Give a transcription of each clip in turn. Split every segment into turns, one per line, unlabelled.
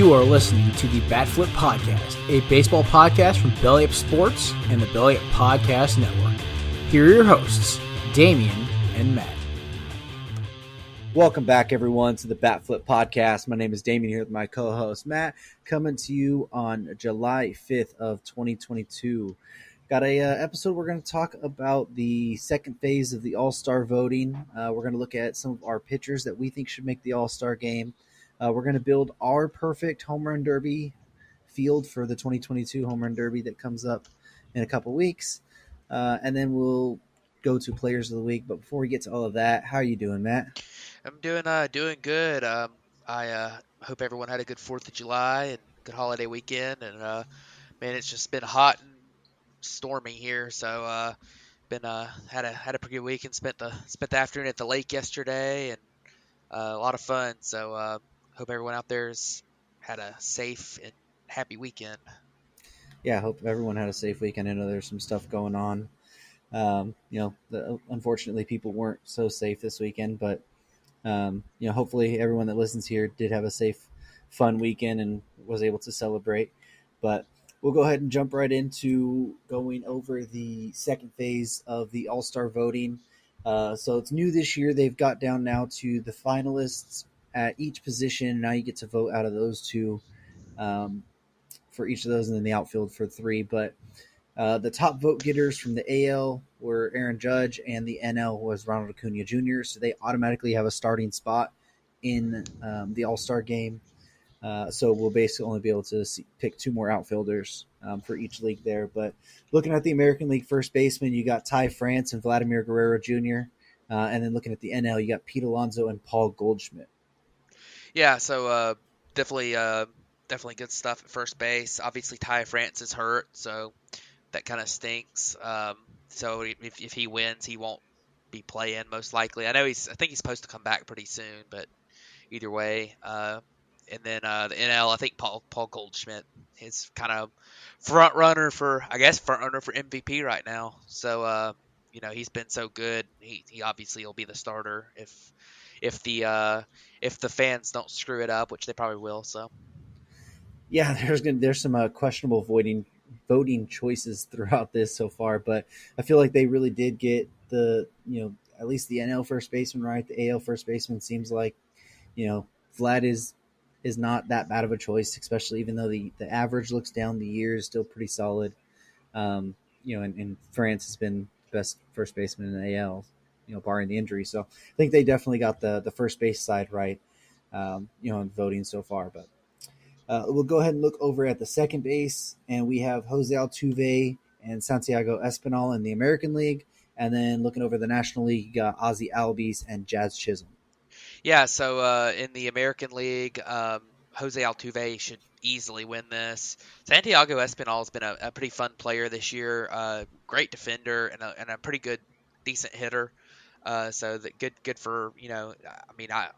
You are listening to the Bat Flip Podcast, a baseball podcast from Belly Up Sports and the Belly Up Podcast Network. Here are your hosts, Damian and Matt.
Welcome back, everyone, to the Bat Flip Podcast. My name is Damian here with my co-host, Matt, coming to you on July 5th of 2022. Got a episode we're going to talk about the second phase of the All-Star voting. We're going to look at some of our pitchers that we think should make the All-Star game. We're going to build our perfect home run derby field for the 2022 home run derby that comes up in a couple weeks. And then we'll go to players of the week. But before we get to all of that, how are you doing, Matt?
I'm doing good. I hope everyone had a good 4th of July and good holiday weekend. And man, it's just been hot and stormy here. So been had a pretty good week and spent the afternoon at the lake yesterday and a lot of fun. So hope everyone out there's had a safe and happy weekend.
Yeah, I hope everyone had a safe weekend. I know there's some stuff going on. Unfortunately, people weren't so safe this weekend, but hopefully everyone that listens here did have a safe, fun weekend and was able to celebrate. But we'll go ahead and jump right into going over the second phase of the All-Star voting. So it's new this year. They've got down now to the finalists at each position. Now you get to vote out of those two for each of those, and then the outfield for three. But the top vote getters from the AL were Aaron Judge, and the NL was Ronald Acuna Jr., so they automatically have a starting spot in the All-Star game. So we'll basically only be able to pick two more outfielders for each league there. But looking at the American League first baseman, you got Ty France and Vladimir Guerrero Jr., and then looking at the NL, you got Pete Alonso and Paul Goldschmidt.
Yeah, so definitely good stuff at first base. Obviously, Ty France is hurt, so that kind of stinks. So if he wins, he won't be playing most likely. I think he's supposed to come back pretty soon, but either way. And then the NL, I think Paul Goldschmidt is kind of front runner for MVP right now. So he's been so good. He obviously will be the starter if the fans don't screw it up, which they probably will. So
yeah, there's some questionable voting choices throughout this so far, but I feel like they really did get at least the NL first baseman right. The AL first baseman seems like Vlad is not that bad of a choice, especially even though the average looks down, the year is still pretty solid. And France has been the best first baseman in the AL, barring the injury. So I think they definitely got the first base side right, in voting so far. But we'll go ahead and look over at the second base, and we have Jose Altuve and Santiago Espinal in the American League. And then looking over the National League, you got Ozzie Albies and Jazz Chisholm.
Yeah, so in the American League, Jose Altuve should easily win this. Santiago Espinal has been a pretty fun player this year, great defender and a pretty good, decent hitter. So good for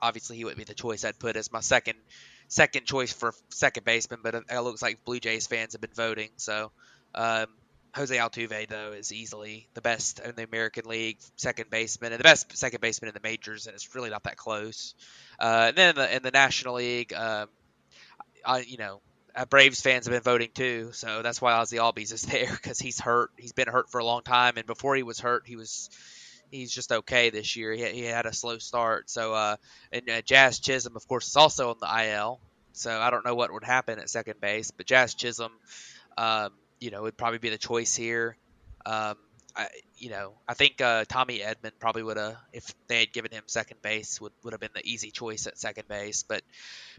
obviously he wouldn't be the choice I'd put as my second choice for second baseman, but it looks like Blue Jays fans have been voting. So Jose Altuve, though, is easily the best in the American League second baseman and the best second baseman in the majors, and it's really not that close. And then in the National League, Braves fans have been voting too, so that's why Ozzie Albies is there because he's hurt. He's been hurt for a long time, and before he was hurt, he's just okay this year. He had a slow start. So Jazz Chisholm, of course, is also on the IL. So I don't know what would happen at second base, but Jazz Chisholm, would probably be the choice here. I think Tommy Edman probably would have, if they had given him second base, would have been the easy choice at second base. But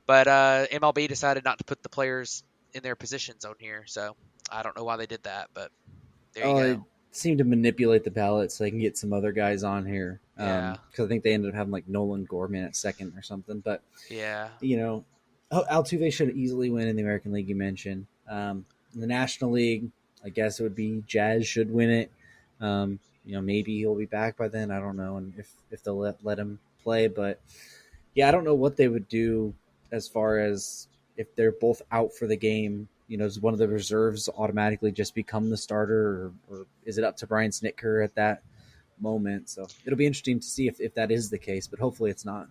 MLB decided not to put the players in their positions on here, so I don't know why they did that. But there you go.
They seem to manipulate the ballot so they can get some other guys on here.
Yeah.
Because I think they ended up having like Nolan Gorman at second or something. But
yeah,
Altuve should easily win in the American League. You mentioned in the National League, I guess it would be Jazz should win it. Maybe he'll be back by then. I don't know, and if they'll let him play. But yeah, I don't know what they would do as far as if they're both out for the game. Does one of the reserves automatically just become the starter, or is it up to Brian Snitker at that moment? So it'll be interesting to see if that is the case, but hopefully it's not.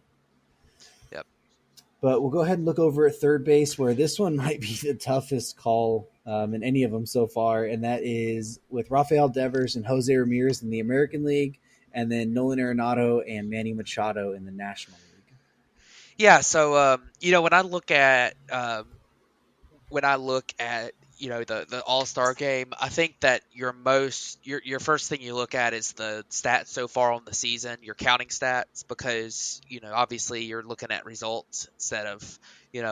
Yep.
But we'll go ahead and look over at third base, where this one might be the toughest call in any of them so far, and that is with Rafael Devers and Jose Ramirez in the American League, and then Nolan Arenado and Manny Machado in the National League.
Yeah, so when I look at the All Star game, I think that your first thing you look at is the stats so far on the season, your counting stats, because obviously you're looking at results instead of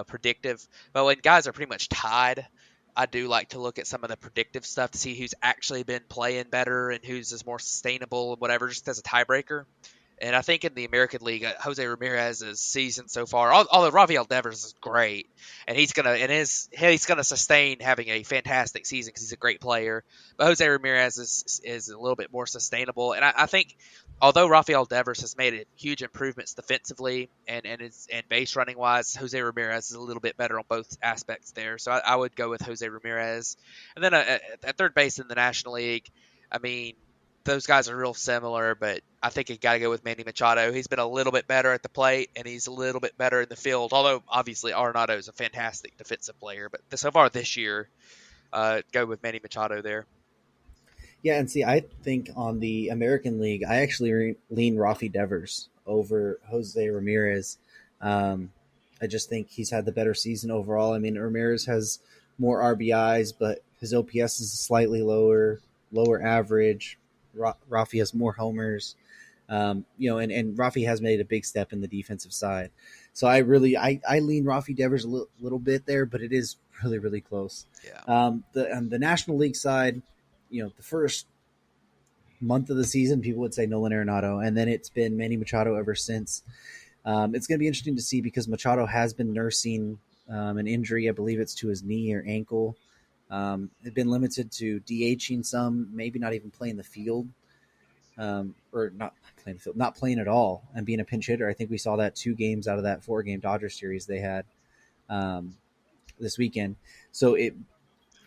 predictive. But when guys are pretty much tied, I do like to look at some of the predictive stuff to see who's actually been playing better and who's is more sustainable and whatever, just as a tiebreaker. And I think in the American League, Jose Ramirez's season so far, although Rafael Devers is great, and he's gonna sustain having a fantastic season because he's a great player. But Jose Ramirez is a little bit more sustainable, and I think although Rafael Devers has made huge improvements defensively and base running wise, Jose Ramirez is a little bit better on both aspects there. So I would go with Jose Ramirez, and then at third base in the National League, I mean, those guys are real similar, but I think you got to go with Manny Machado. He's been a little bit better at the plate, and he's a little bit better in the field. Although obviously Arenado is a fantastic defensive player, but so far this year, go with Manny Machado there.
Yeah, and see, I think on the American League, I actually lean Rafi Devers over Jose Ramirez. I just think he's had the better season overall. I mean, Ramirez has more RBIs, but his OPS is slightly lower average. Rafi has more homers, and Rafi has made a big step in the defensive side. So I lean Rafi Devers a little bit there, but it is really, really close.
Yeah.
On the National League side, the first month of the season, people would say Nolan Arenado, and then it's been Manny Machado ever since. It's going to be interesting to see because Machado has been nursing an injury. I believe it's to his knee or ankle. Had been limited to DHing some, maybe not even playing the field, or not playing the field, not playing at all, and being a pinch hitter. I think we saw that 2 games out of that 4-game Dodgers series they had this weekend. So it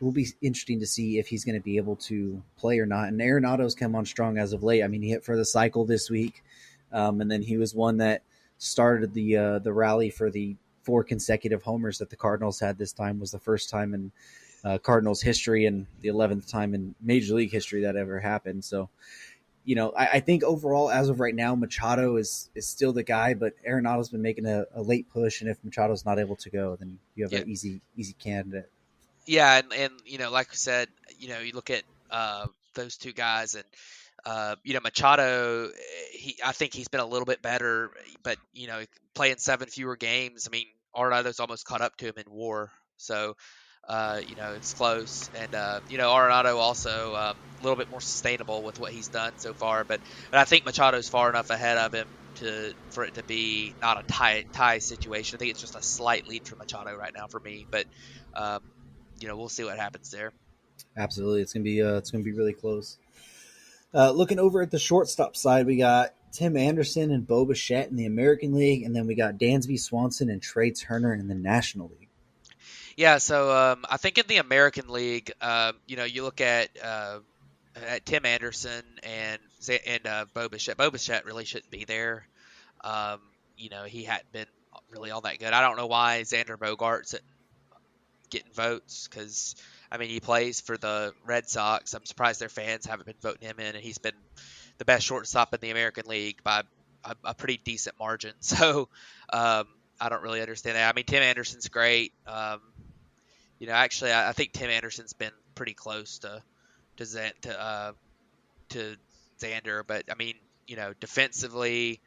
will be interesting to see if he's going to be able to play or not. And Arenado's come on strong as of late. I mean, he hit for the cycle this week, and then he was one that started the rally for the 4 consecutive homers that the Cardinals had. This time was the first time in Cardinals history and the 11th time in Major League history that ever happened. So, I think overall, as of right now, Machado is still the guy, but Arenado's been making a late push, and if Machado's not able to go, then you have an easy candidate.
Yeah, and like I said, you look at those two guys, and Machado, I think he's been a little bit better, but playing 7 fewer games. I mean, Arenado's almost caught up to him in WAR, so it's close. And Arenado also a little bit more sustainable with what he's done so far, but I think Machado's far enough ahead of him for it to be not a tie situation. I think it's just a slight lead for Machado right now for me, but we'll see what happens there.
Absolutely, it's gonna be really close. Looking over at the shortstop side, we got Tim Anderson and Bo Bichette in the American League, and then we got Dansby Swanson and Trey Turner in the National League.
Yeah, so I think in the American League, you look at Tim Anderson and Bo Bichette. Bo Bichette really shouldn't be there. He hadn't been really all that good. I don't know why Xander Bogaerts getting votes because he plays for the Red Sox. I'm surprised their fans haven't been voting him in, and he's been the best shortstop in the American League by a pretty decent margin. So I don't really understand that. Tim Anderson's great. Actually, I think Tim Anderson's been pretty close to Xander, but defensively,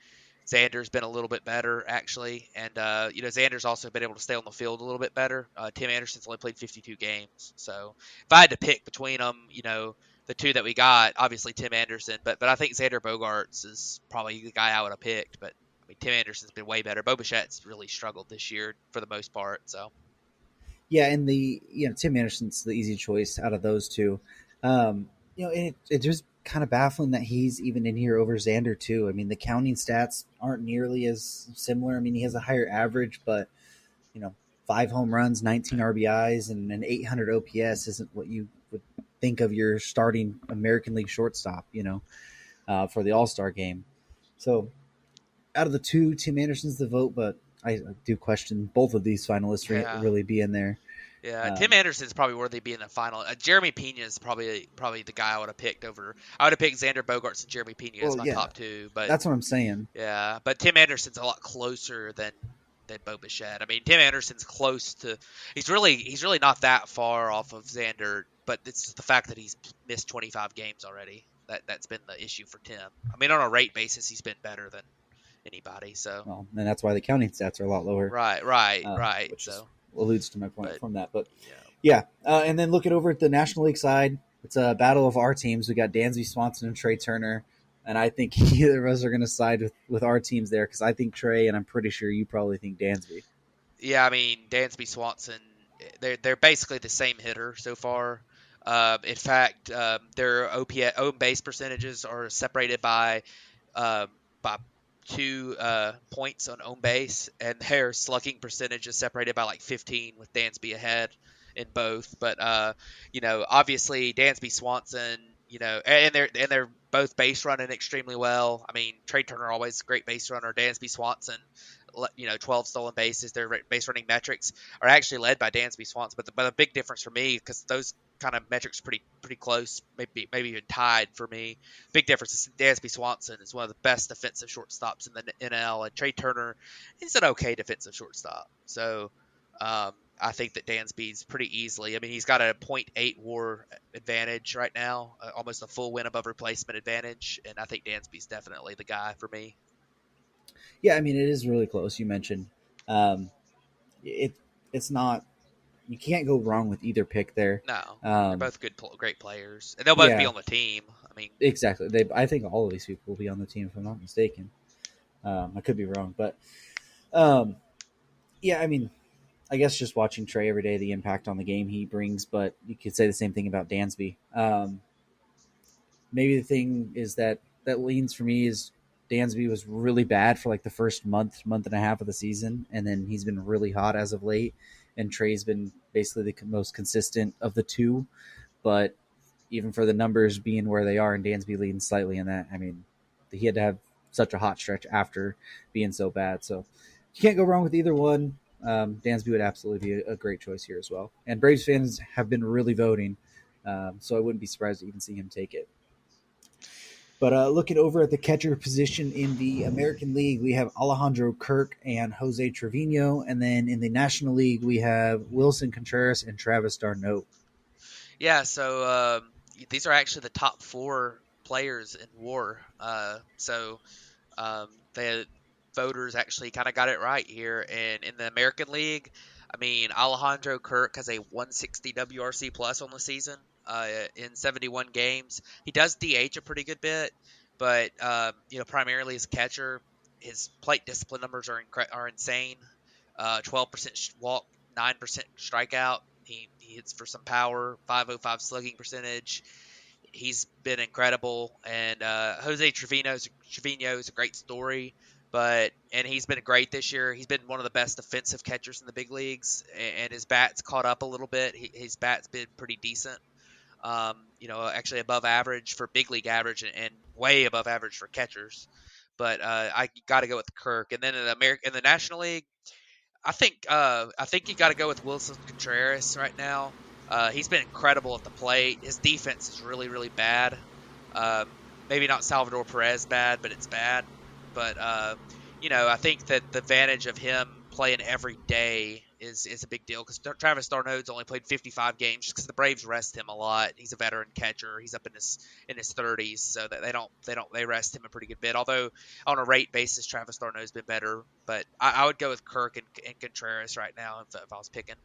Xander's been a little bit better actually, and Xander's also been able to stay on the field a little bit better. Tim Anderson's only played 52 games, so if I had to pick between them, the two that we got, obviously Tim Anderson, but I think Xander Bogaerts is probably the guy I would have picked. But Tim Anderson's been way better. Bo Bichette's really struggled this year for the most part. So
yeah, and Tim Anderson's the easy choice out of those two. It just kind of baffling that he's even in here over Xander too. The counting stats aren't nearly as similar. He has a higher average, but 5 home runs, 19 RBIs, and an 800 OPS isn't what you would think of your starting American League shortstop, for the All-Star game. So out of the two, Tim Anderson's the vote, but I do question both of these finalists
Yeah.
really being there.
Yeah, Tim Anderson's probably worthy of being in the final. Jeremy Pena is probably the guy I would have picked over. I would have picked Xander Bogaerts and Jeremy Pena as
Well,
my
yeah,
top two, but
that's what I'm saying.
yeah, but Tim Anderson's a lot closer than Bo Bichette. I mean, Tim Anderson's close to. He's really not that far off of Xander, but it's just the fact that he's missed 25 games already. That's been the issue for Tim. I mean, on a rate basis, he's been better than anybody. So
Well, and that's why the counting stats are a lot lower.
right.
Which
So
alludes to my point
but,
from that. But
yeah.
And then looking over at the National League side, it's a battle of our teams. We got Dansby Swanson and Trey Turner. And I think either of us are going to side with our teams there because I think Trey, and I'm pretty sure you probably think Dansby.
Yeah, I mean Dansby Swanson, they're basically the same hitter so far. In fact, their OPS own base percentages are separated uh, by 2 points on own base, and their slugging percentage is separated by like 15, with Dansby ahead in both. But obviously Dansby Swanson, and they're both base running extremely well. I mean, Trey Turner always a great base runner. Dansby Swanson, 12 stolen bases. Their base running metrics are actually led by Dansby Swanson, but the big difference for me, because those kind of metrics pretty close, maybe even tied for me. Big difference is Dansby Swanson is one of the best defensive shortstops in the NL, and Trey Turner is an okay defensive shortstop. So I think that Dansby's pretty easily. I mean, he's got a .8 WAR advantage right now, almost a full win above replacement advantage, and I think Dansby's definitely the guy for me.
Yeah, I mean, it is really close. You mentioned it's not. You can't go wrong with either pick there.
No, they're both great players, and they'll both be on the team. I mean,
exactly. I think all of these people will be on the team if I'm not mistaken. I could be wrong, but yeah, I mean, I guess just watching Trey every day, the impact on the game he brings, but you could say the same thing about Dansby. Maybe the thing is that leans for me is Dansby was really bad for like the first month and a half of the season, and then he's been really hot as of late, and Trey's been basically the most consistent of the two. But even for the numbers being where they are, and Dansby leading slightly in that, I mean, he had to have such a hot stretch after being so bad. So you can't go wrong with either one. Dansby would absolutely be a great choice here as well. And Braves fans have been really voting, so I wouldn't be surprised to even see him take it. But looking over at the catcher position in the American League, we have Alejandro Kirk and Jose Trevino. And then in the National League, we have Wilson Contreras and Travis d'Arnaud.
Yeah, so these are actually the top 4 players in WAR. The voters actually kind of got it right here. And in the American League, I mean, Alejandro Kirk has a 160 WRC plus on the season in 71 games. He does DH a pretty good bit, but primarily as a catcher, his plate discipline numbers are insane. 12% walk, 9% strikeout. He hits for some power, 505 slugging percentage. He's been incredible, and Jose Trevino is a great story, and he's been great this year. He's been one of the best defensive catchers in the big leagues, and his bat's caught up a little bit. His bat's been pretty decent, actually above average for big league average, and way above average for catchers. But I got to go with Kirk, and then in the National League, I think you got to go with Wilson Contreras right now. He's been incredible at the plate. His defense is really, really bad. Maybe not Salvador Perez bad, but it's bad. But I think that the advantage of him playing every day is a big deal, because Travis d'Arnaud's only played 55 games just because the Braves rest him a lot. He's a veteran catcher. He's up in his 30s, so that they rest him a pretty good bit. Although on a rate basis, Travis d'Arnaud's been better. But I would go with Kirk and Contreras right now if I was picking.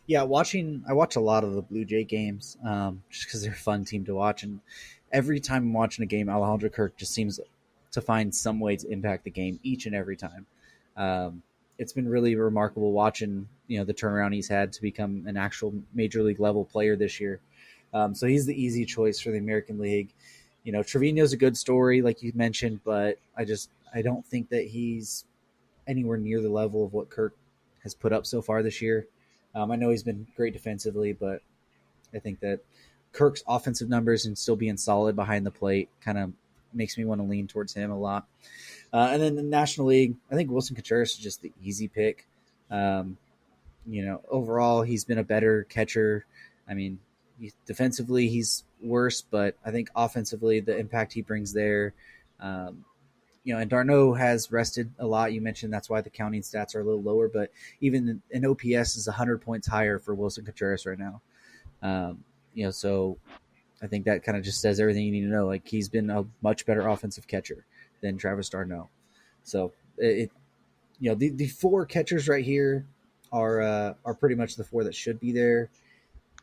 Yeah, I watch a lot of the Blue Jay games just because they're a fun team to watch, and every time I'm watching a game, Alejandro Kirk just seems to find some way to impact the game each and every time. It's been really remarkable watching the turnaround he's had to become an actual major league level player this year. So he's the easy choice for the American League. Trevino's a good story, like you mentioned, but I don't think that he's anywhere near the level of what Kirk has put up so far this year. I know he's been great defensively, but I think that Kirk's offensive numbers and still being solid behind the plate kind of makes me want to lean towards him a lot. And then the National League, I think Wilson Contreras is just the easy pick. Overall, he's been a better catcher. I mean, defensively, he's worse, but I think offensively, the impact he brings there. Um, and Darno has rested a lot. You mentioned that's why the counting stats are a little lower, but even an OPS is 100 points higher for Wilson Contreras right now. So I think that kind of just says everything you need to know. Like, he's been a much better offensive catcher than Travis Darno. So the four catchers right here are pretty much the four that should be there.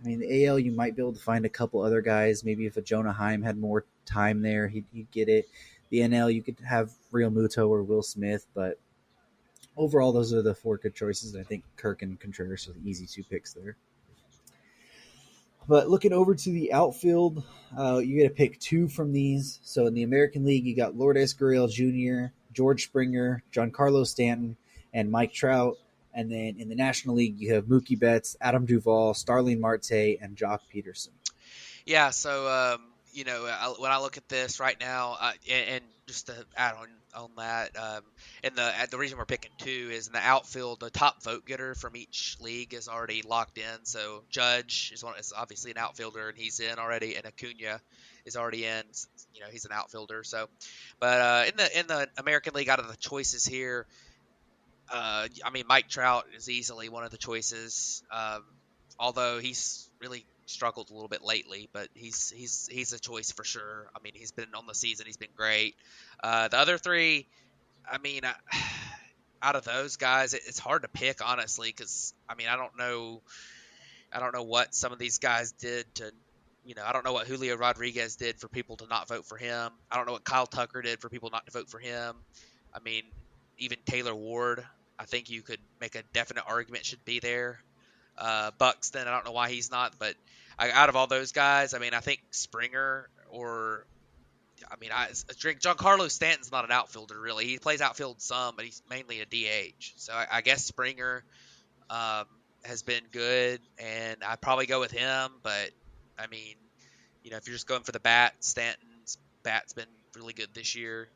I mean, the AL, you might be able to find a couple other guys. Maybe if a Jonah Heim had more time there, he'd get it. The NL, you could have Real Muto or Will Smith, but overall, those are the four good choices. I think Kirk and Contreras are the easy two picks there. But looking over to the outfield, you get to pick two from these. So in the American League, you got Lourdes Gurriel Jr., George Springer, Giancarlo Stanton, and Mike Trout. And then in the National League, you have Mookie Betts, Adam Duvall, Starling Marte, and Jock Peterson.
Yeah, so when I look at this right now, and just to add on that, and the reason we're picking two is in the outfield, the top vote getter from each league is already locked in. So Judge is obviously an outfielder, and he's in already, and Acuna is already in. He's an outfielder. So, but in the American League, out of the choices here, I mean, Mike Trout is easily one of the choices. Although he's really struggled a little bit lately, but he's a choice for sure. I mean, he's been on the season, he's been great. The other three, I mean, out of those guys, it's hard to pick honestly, because I mean, I don't know what some of these guys did to. I don't know what Julio Rodriguez did for people to not vote for him. I don't know what Kyle Tucker did for people not to vote for him. I mean, even Taylor Ward, I think you could make a definite argument should be there. Buxton, I don't know why he's not, but out of all those guys, I mean, I think Springer Giancarlo Stanton's not an outfielder really. He plays outfield some, but he's mainly a DH. So I guess Springer um, has been good, and I'd probably go with him. But I mean, if you're just going for the bat, Stanton's bat's been really good this year.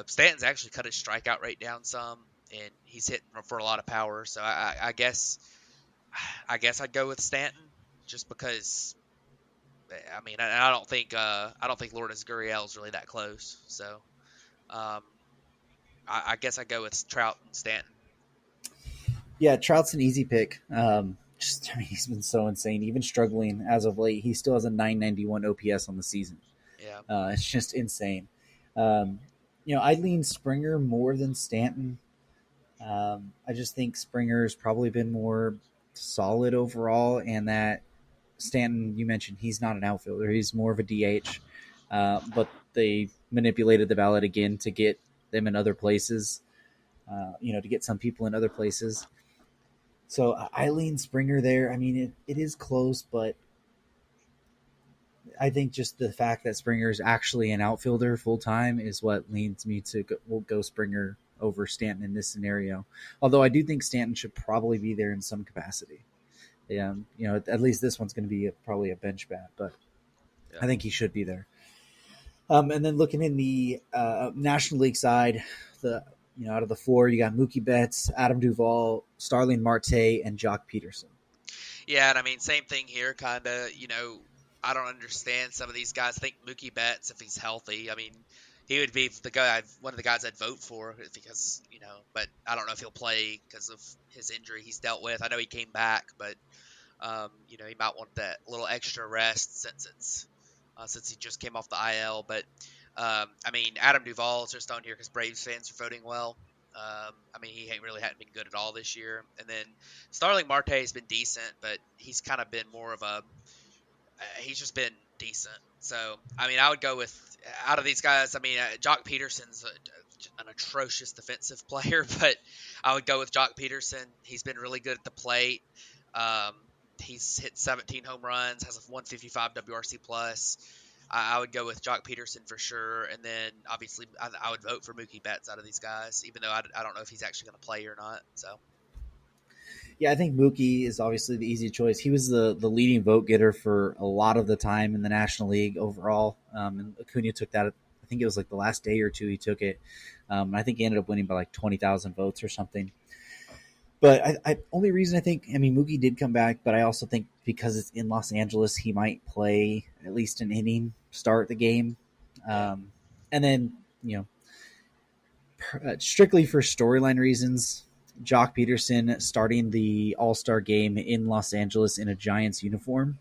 Stanton's actually cut his strikeout rate down some, and he's hitting for a lot of power. So I guess I'd go with Stanton just because. I mean, I don't think Lourdes Gurriel is really that close. So um, I guess I go with Trout and Stanton.
Yeah, Trout's an easy pick. He's been so insane. Even struggling as of late, he still has a 991 OPS on the season.
Yeah.
It's just insane. I lean Springer more than Stanton. I just think Springer's probably been more solid overall, and that Stanton, you mentioned, he's not an outfielder. He's more of a DH. But they manipulated the ballot again to get them in other places, to get some people in other places. So I lean Springer there. I mean, it is close, but I think just the fact that Springer is actually an outfielder full time is what leads me to go Springer over Stanton in this scenario. Although I do think Stanton should probably be there in some capacity. Yeah, at least this one's going to be probably a bench bat, but yeah. I think he should be there. And then looking in the National League side, out of the four, you got Mookie Betts, Adam Duvall, Starling Marte, and Jock Peterson.
Yeah, and I mean, same thing here, kind of, I don't understand some of these guys. I think Mookie Betts, if he's healthy, I mean, he would be one of the guys I'd vote for because, but I don't know if he'll play because of his injury he's dealt with. I know he came back, but, he might want that little extra rest since he just came off the IL. But, I mean, Adam Duvall is just on here because Braves fans are voting well. I mean, he hadn't been good at all this year. And then Starling Marte has been decent, but he's kind of been more of he's just been decent. So, I mean, I would go with, out of these guys, I mean, Jock Peterson's an atrocious defensive player, but I would go with Jock Peterson. He's been really good at the plate. He's hit 17 home runs, has a 155 WRC plus. I would go with Jock Peterson for sure, and then obviously I would vote for Mookie Betts out of these guys, even though I don't know if he's actually going to play or not. So,
Yeah, I think Mookie is obviously the easy choice. He was the leading vote getter for a lot of the time in the National League overall. And Acuna took that. I think it was like the last day or two he took it. I think he ended up winning by like 20,000 votes or something. But only reason I think, I mean, Mookie did come back, but I also think because it's in Los Angeles, he might play at least an inning, start the game.
Yeah.
And then, strictly for storyline reasons, Jock Peterson starting the All-Star game in Los Angeles in a Giants uniform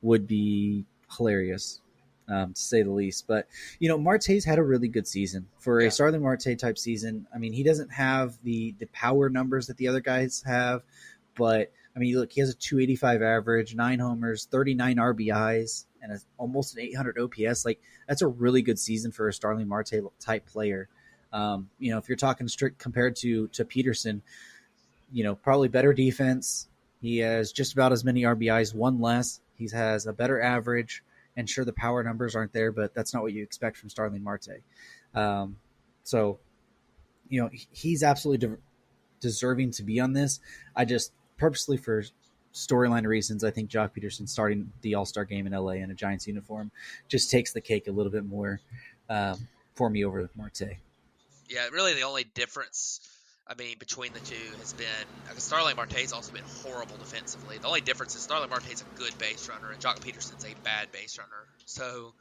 would be hilarious, to say the least. But, Marte's had a really good season. For a
Yeah.
Starling Marte type season, I mean, he doesn't have the power numbers that the other guys have, but, I mean, look, he has a 285 average, 9 homers, 39 RBIs, and almost an 800 OPS. Like, that's a really good season for a Starling Marte type player. If you're talking strict compared to Peterson, probably better defense. He has just about as many RBIs, one less. He has a better average, and sure, the power numbers aren't there, but that's not what you expect from Starling Marte. So, he's absolutely deserving to be on this. I just purposely for storyline reasons, I think Jock Peterson starting the All-Star game in LA in a Giants uniform just takes the cake a little bit more for me over Marte.
Yeah, really the only difference, I mean, between the two has been Starling Marte's also been horrible defensively. The only difference is Starling Marte's a good base runner and Jock Peterson's a bad base runner. So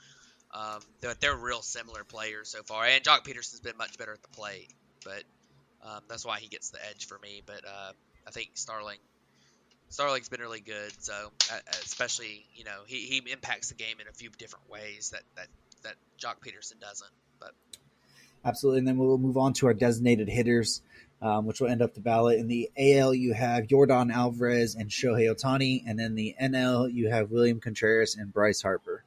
they're real similar players so far. And Jock Peterson's been much better at the plate, but that's why he gets the edge for me. But I think Starling's been really good. So especially he impacts the game in a few different ways that Jock Peterson doesn't. But
Absolutely. And then we'll move on to our designated hitters, which will end up the ballot. In the AL, you have Jordan Alvarez and Shohei Ohtani. And then the NL, you have William Contreras and Bryce Harper.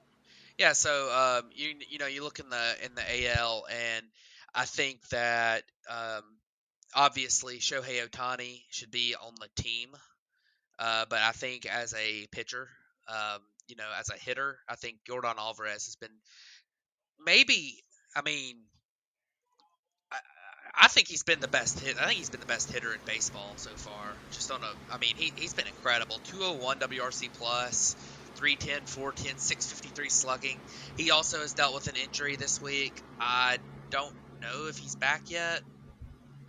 yeah, so you look in the AL, and I think that obviously Shohei Ohtani should be on the team, but I think as a pitcher, as a hitter, I think Jordan Alvarez has been maybe. I mean, I, I think he's been the best hit. I think he's been the best hitter in baseball so far. Just on I mean, he's been incredible. 201 WRC plus, 310, 410, 653 slugging. He also has dealt with an injury this week. I don't know if he's back yet.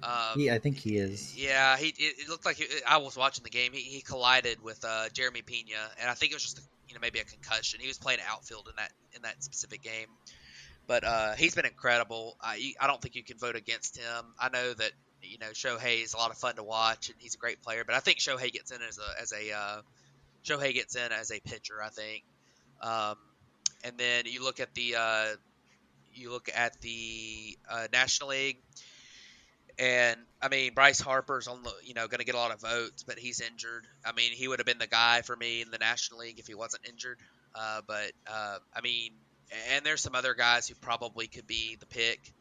Um,
Yeah, I think he is.
yeah, it looked like I was watching the game. He collided with Jeremy Pena, and I think it was just maybe a concussion. He was playing outfield in that specific game. But he's been incredible. I don't think you can vote against him. I know that Shohei is a lot of fun to watch and he's a great player, but I think Shohei gets in Shohei gets in as a pitcher. I think, um, and then you look at the National League, and I mean Bryce Harper's on the going to get a lot of votes, but he's injured. I mean he would have been the guy for me in the National League if he wasn't injured. But I mean, and there's some other guys who probably could be the pick.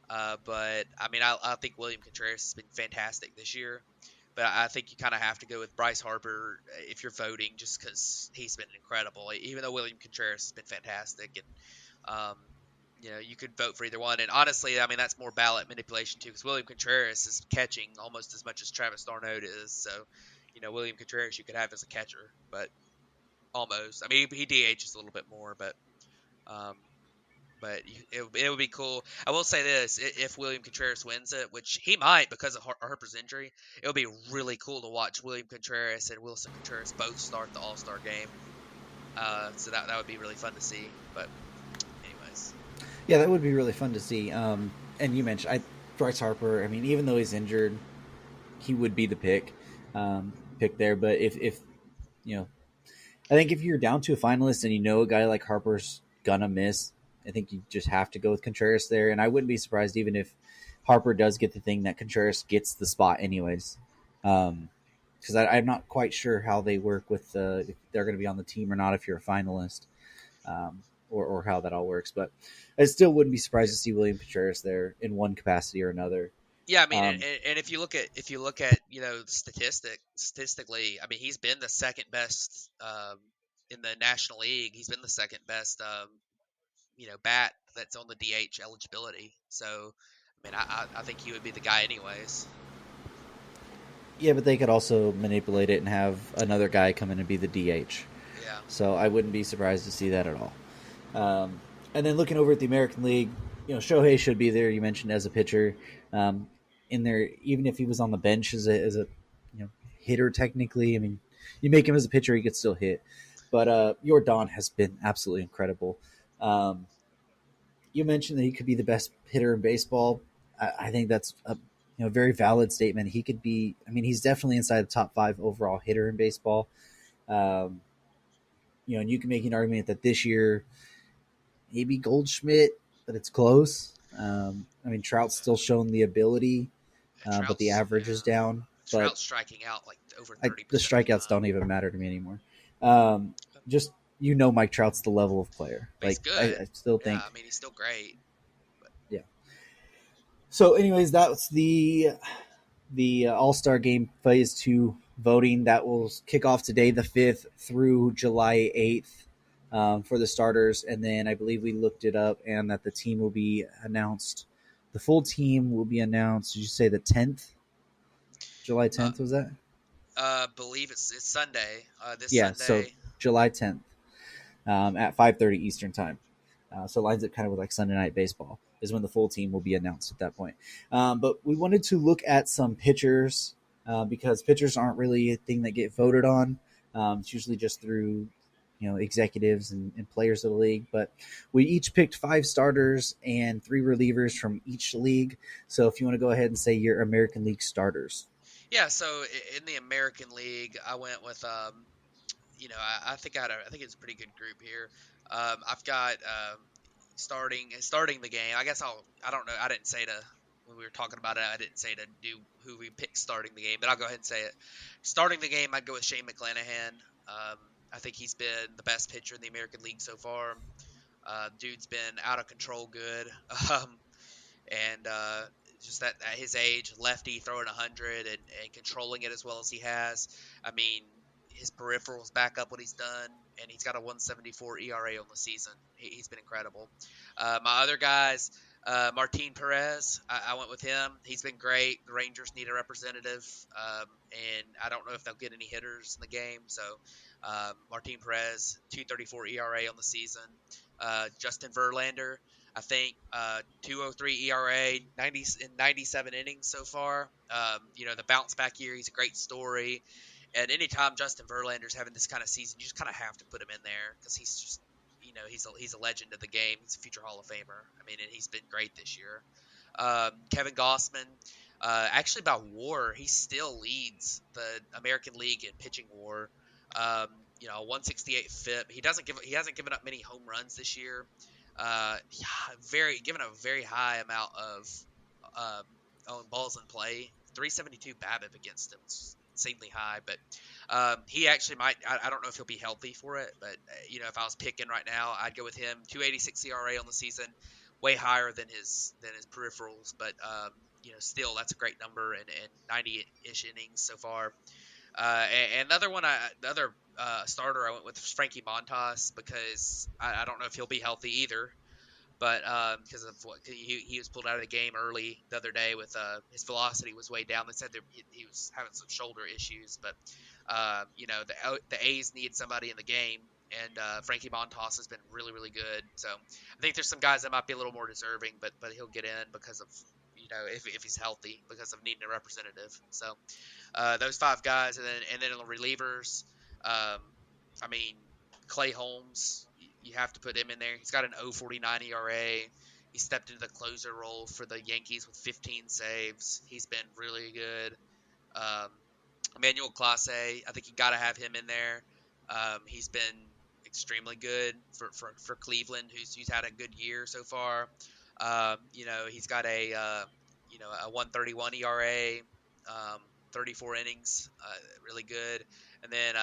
But I mean, I think William Contreras has been fantastic this year. But I think you kind of have to go with Bryce Harper if you're voting, just because he's been incredible. Even though William Contreras has been fantastic, and you could vote for either one. And honestly, I mean that's more ballot manipulation too, because William Contreras is catching almost as much as Travis d'Arnaud is. So, William Contreras you could have as a catcher, but almost. I mean, he DHs a little bit more, um, but it would be cool. I will say this: if William Contreras wins it, which he might because of Harper's injury, it would be really cool to watch William Contreras and Wilson Contreras both start the All Star game. So that would be really fun to see. But anyways,
Yeah, that would be really fun to see. And you mentioned Bryce Harper. I mean, even though he's injured, he would be the pick there. But if I think if you're down to a finalist and a guy like Harper's gonna miss, I think you just have to go with Contreras there. And I wouldn't be surprised even if Harper does get the thing that Contreras gets the spot anyways. Because I'm not quite sure how they work with if they're going to be on the team or not if you're a finalist, or how that all works. But I still wouldn't be surprised to see William Contreras there in one capacity or another.
yeah, I mean,
Um,
and if you look at statistically, I mean, he's been the second best in the National League. He's been the second best bat that's on the DH eligibility. So, I mean, I think he would be the guy anyways.
Yeah, but they could also manipulate it and have another guy come in and be the DH.
Yeah.
So I wouldn't be surprised to see that at all. And then looking over at the American League, Shohei should be there. You mentioned as a pitcher, um, in there, even if he was on the bench as a hitter technically. I mean, you make him as a pitcher, he could still hit. But Jordan has been absolutely incredible. Um, you mentioned that he could be the best hitter in baseball. I think that's a very valid statement. He could be. I mean, he's definitely inside the top 5 overall hitter in baseball. Um, and you can make an argument that this year maybe Goldschmidt, but it's close. I mean, Trout's still shown the ability, but the average is down. But
Trout's striking out like over
the
30% of the
strikeouts
time.
don't even matter to me anymore. Just Mike Trout's the level of player.
But he's
Like
good.
I still
Yeah,
think,
I mean he's still great.
yeah. So, anyways, that's the All Star Game Phase 2 voting that will kick off today, the 5th, through July 8th. For the starters, and then I believe we looked it up, and that the team will be announced. The full team will be announced. Did you say the 10th? July
Uh,
10th was that?
believe it's Sunday. This
Yeah, so
Sunday.
July 10th at 5:30 Eastern time. So it lines up kind of with like Sunday Night Baseball is when the full team will be announced at that point. But we wanted to look at some pitchers because pitchers aren't really a thing that get voted on. It's usually just through executives and players of the league. But we each picked 5 starters and 3 relievers from each league. So if you want to go ahead and say your American League starters.
Yeah, so in the American League, I went with I think I think it's a pretty good group here. I've got starting the game. I don't know. I didn't say to when we were talking about it. I didn't say to do who we picked starting the game, but I'll go ahead and say it. Starting the game, I'd go with Shane McClanahan. I think he's been the best pitcher in the American League so far. Dude's been out of control good. Um, and just that at his age, lefty throwing 100 and controlling it as well as he has. I mean, his peripherals back up what he's done, and he's got a 174 ERA on the season. He's been incredible. My other guys, Martin Perez, I went with him. He's been great. The Rangers need a representative, and I don't know if they'll get any hitters in the game. So Martin Perez, 234 ERA on the season. Justin Verlander, I think 203 ERA, 90 in 97 innings so far. The bounce back year, he's a great story. And anytime Justin Verlander's having this kind of season, you just kind of have to put him in there because he's just, he's a legend of the game. He's a future Hall of Famer. I mean, and he's been great this year. Kevin Gossman, actually by WAR, he still leads the American League in pitching WAR. 168 FIP. He hasn't given up many home runs this year. Given a very high amount of on balls in play. 372 BABIP against him. It's insanely high, but he actually might. I don't know if he'll be healthy for it, but if I was picking right now, I'd go with him. 286 ERA on the season, way higher than his peripherals, but still that's a great number and 90-ish innings so far. And the other starter I went with was Frankie Montas because I don't know if he'll be healthy either, but because of what he was pulled out of the game early the other day with his velocity was way down. They said that he was having some shoulder issues, but the A's need somebody in the game, and Frankie Montas has been really really good. So I think there's some guys that might be a little more deserving, but he'll get in because of if he's healthy because of needing a representative. So those 5 guys, and then the relievers. I mean, Clay Holmes, you have to put him in there. He's got an 0.49 ERA. He stepped into the closer role for the Yankees with 15 saves. He's been really good. Um, Emmanuel Clase, I think you got to have him in there. He's been extremely good for Cleveland, who's had a good year so far. He's got a 131 ERA, 34 innings, really good. And then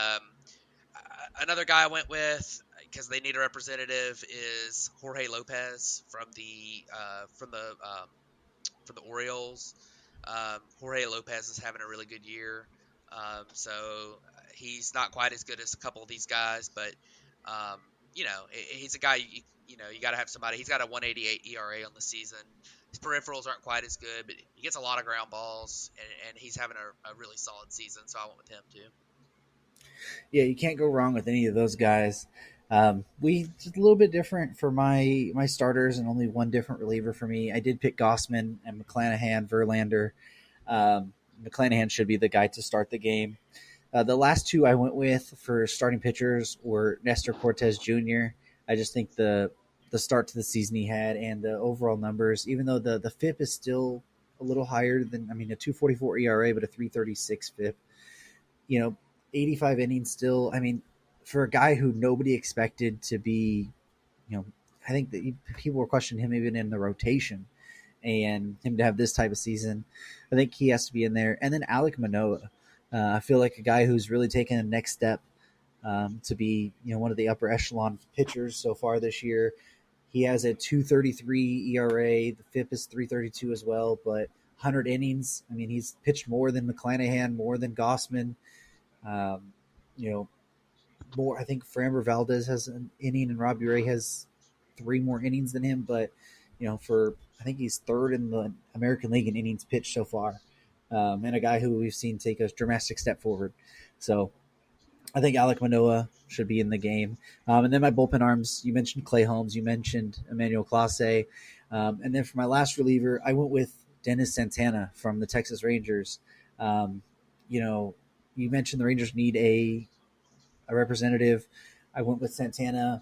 another guy I went with because they need a representative is Jorge Lopez from the Orioles. Jorge Lopez is having a really good year. So he's not quite as good as a couple of these guys, but he's a guy you got to have somebody. He's got a 188 ERA on the season, His peripherals aren't quite as good, but he gets a lot of ground balls, and he's having a really solid season. So I went with him too.
Yeah, you can't go wrong with any of those guys. We just a little bit different for my starters, and only one different reliever for me. I did pick Gossman and McClanahan, Verlander. McClanahan should be the guy to start the game. The last two I went with for starting pitchers were Nestor Cortez Jr. I just think the start to the season he had and the overall numbers, even though the FIP is still a little higher than, a 2.44 ERA, but a 3.36 FIP. 85 innings still. For a guy who nobody expected to be, I think that people were questioning him even in the rotation, and him to have this type of season, I think he has to be in there. And then Alek Manoah, I feel like a guy who's really taken a next step to be, one of the upper echelon pitchers so far this year. He has a 2.33 ERA. The FIP is 3.32 as well, but 100 innings. He's pitched more than McClanahan, more than Gossman. More. I think Framber Valdez has an inning, and Robbie Ray has 3 more innings than him. But I think he's third in the American League in innings pitched so far, and a guy who we've seen take a dramatic step forward. So I think Alek Manoah should be in the game. And then my bullpen arms, you mentioned Clay Holmes, you mentioned Emmanuel Clase. And then for my last reliever, I went with Dennis Santana from the Texas Rangers. You mentioned the Rangers need a representative. I went with Santana.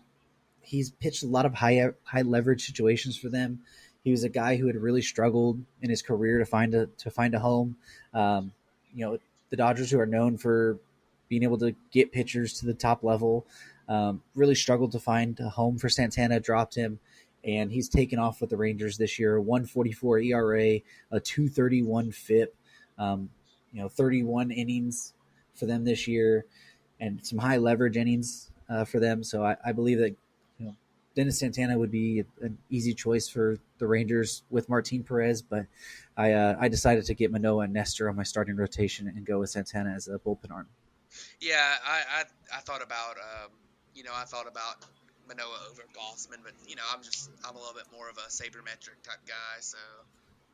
He's pitched a lot of high leverage situations for them. He was a guy who had really struggled in his career to find a home. The Dodgers, who are known for being able to get pitchers to the top level, really struggled to find a home for Santana, dropped him, and he's taken off with the Rangers this year. 1.44 ERA, a 2.31 FIP, 31 innings for them this year, and some high leverage innings for them. So I believe that Dennis Santana would be an easy choice for the Rangers with Martin Perez, but I decided to get Manoah and Nestor on my starting rotation and go with Santana as a bullpen arm.
Yeah, I thought about Manoah over Gossman, but I'm a little bit more of a sabermetric type guy, so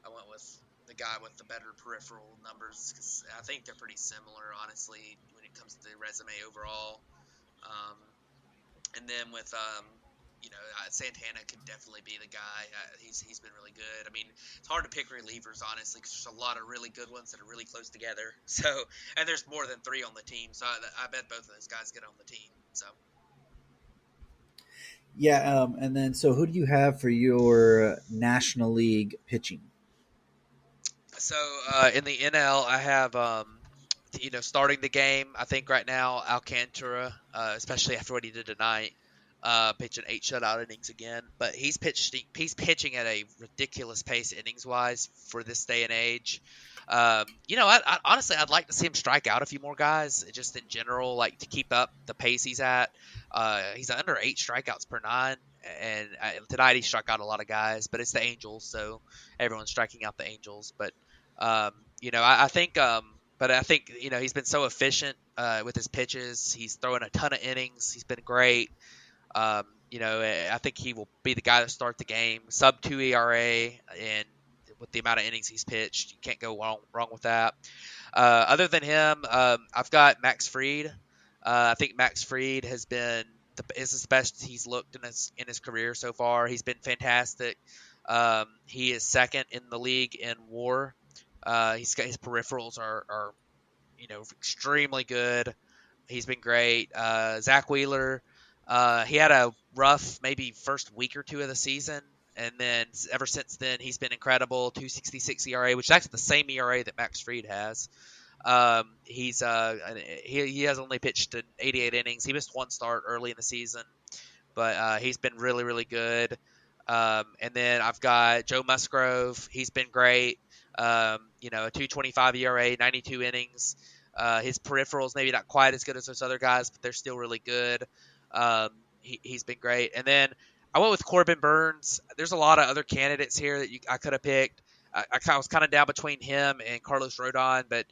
I went with the guy with the better peripheral numbers because I think they're pretty similar, honestly, when it comes to the resume overall. And then with Santana could definitely be the guy. He's been really good. It's hard to pick relievers, honestly, because there's a lot of really good ones that are really close together. So, and there's more than 3 on the team. So I bet both of those guys get on the team. So.
Yeah, and then so who do you have for your National League pitching?
So in the NL, I have starting the game. I think right now Alcantara, especially after what he did tonight. Pitching 8 shutout innings again, but he's pitching at a ridiculous pace innings wise for this day and age. I honestly I'd like to see him strike out a few more guys, just in general, like to keep up the pace he's at. He's under 8 strikeouts per 9, and tonight he struck out a lot of guys, but it's the Angels, so everyone's striking out the Angels. But I think he's been so efficient with his pitches. He's throwing a ton of innings. He's been great. I think he will be the guy to start the game. Sub 2 ERA, and with the amount of innings he's pitched, you can't go wrong with that. Other than him, I've got Max Fried. I think Max Fried is the best he's looked in his career so far. He's been fantastic. He is second in the league in WAR. His peripherals are extremely good. He's been great. Zach Wheeler. He had a rough maybe first week or 2 of the season, and then ever since then he's been incredible. 2.66 ERA, which is actually the same ERA that Max Fried has. He has only pitched in 88 innings. He missed 1 start early in the season, but he's been really, really good. And then I've got Joe Musgrove. He's been great. A 2.25 ERA, 92 innings. His peripherals maybe not quite as good as those other guys, but they're still really good. He's been great. And then I went with Corbin Burns. There's a lot of other candidates here that I could have picked. I was kind of down between him and Carlos Rodon, but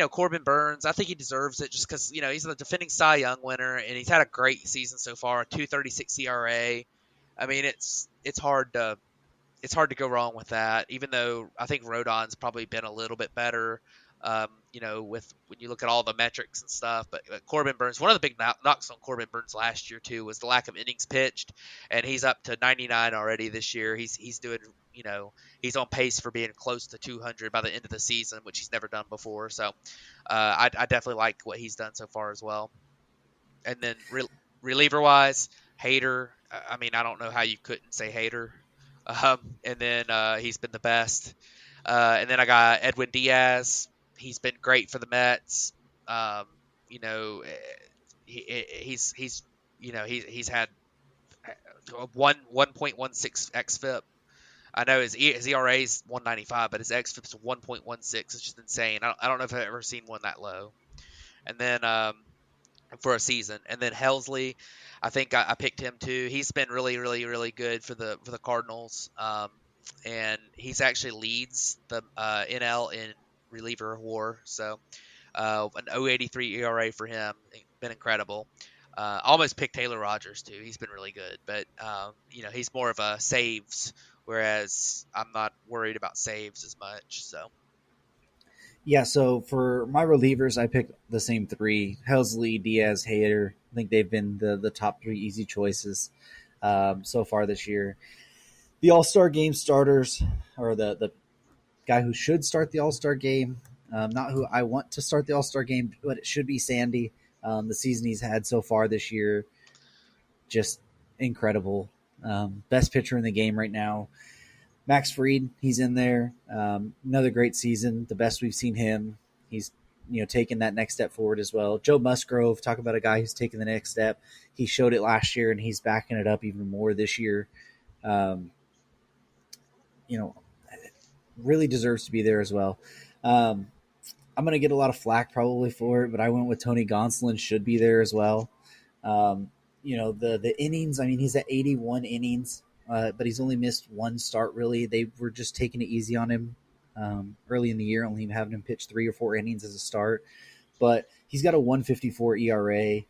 Corbin Burns, I think he deserves it just because he's the defending Cy Young winner, and he's had a great season so far. 2.36 ERA. It's hard to it's hard to go wrong with that. Even though I think Rodon's probably been a little bit better, with when you look at all the metrics and stuff. But Corbin Burns, one of the big knocks on Corbin Burns last year too was the lack of innings pitched, and he's up to 99 already this year. He's doing, he's on pace for being close to 200 by the end of the season, which he's never done before. So I definitely like what he's done so far as well. And then reliever wise, Hader. I mean, I don't know how you couldn't say Hader. And then he's been the best. And then I got Edwin Diaz. He's been great for the Mets. He's had 1.16 xFIP. I know his ERA is 195, but his xFIP is 1.16. It's just insane. I don't know if I've ever seen one that low. And then for a season, and then Helsley, I think I picked him too. He's been really, really, really good for the Cardinals, and he's actually leads the NL in reliever WAR. So an 0.83 ERA for him, been incredible. Almost picked Taylor Rogers too. He's been really good, but he's more of a saves, whereas I'm not worried about saves as much. So.
Yeah, so for my relievers, I picked the same three: Helsley, Diaz, Hader. I think they've been the top three easy choices so far this year. The All-Star Game starters, or the guy who should start the All-Star Game, not who I want to start the All-Star Game, but it should be Sandy. The season he's had so far this year, just incredible. Best pitcher in the game right now. Max Fried, he's in there. Another great season, the best we've seen him. He's taking that next step forward as well. Joe Musgrove, talk about a guy who's taking the next step. He showed it last year, and he's backing it up even more this year. Really deserves to be there as well. I'm going to get a lot of flack probably for it, but I went with Tony Gonsolin, should be there as well. The innings, I mean, he's at 81 innings. But he's only missed one start, really. They were just taking it easy on him early in the year, only having him pitch 3 or 4 innings as a start. But he's got a 1.54 ERA.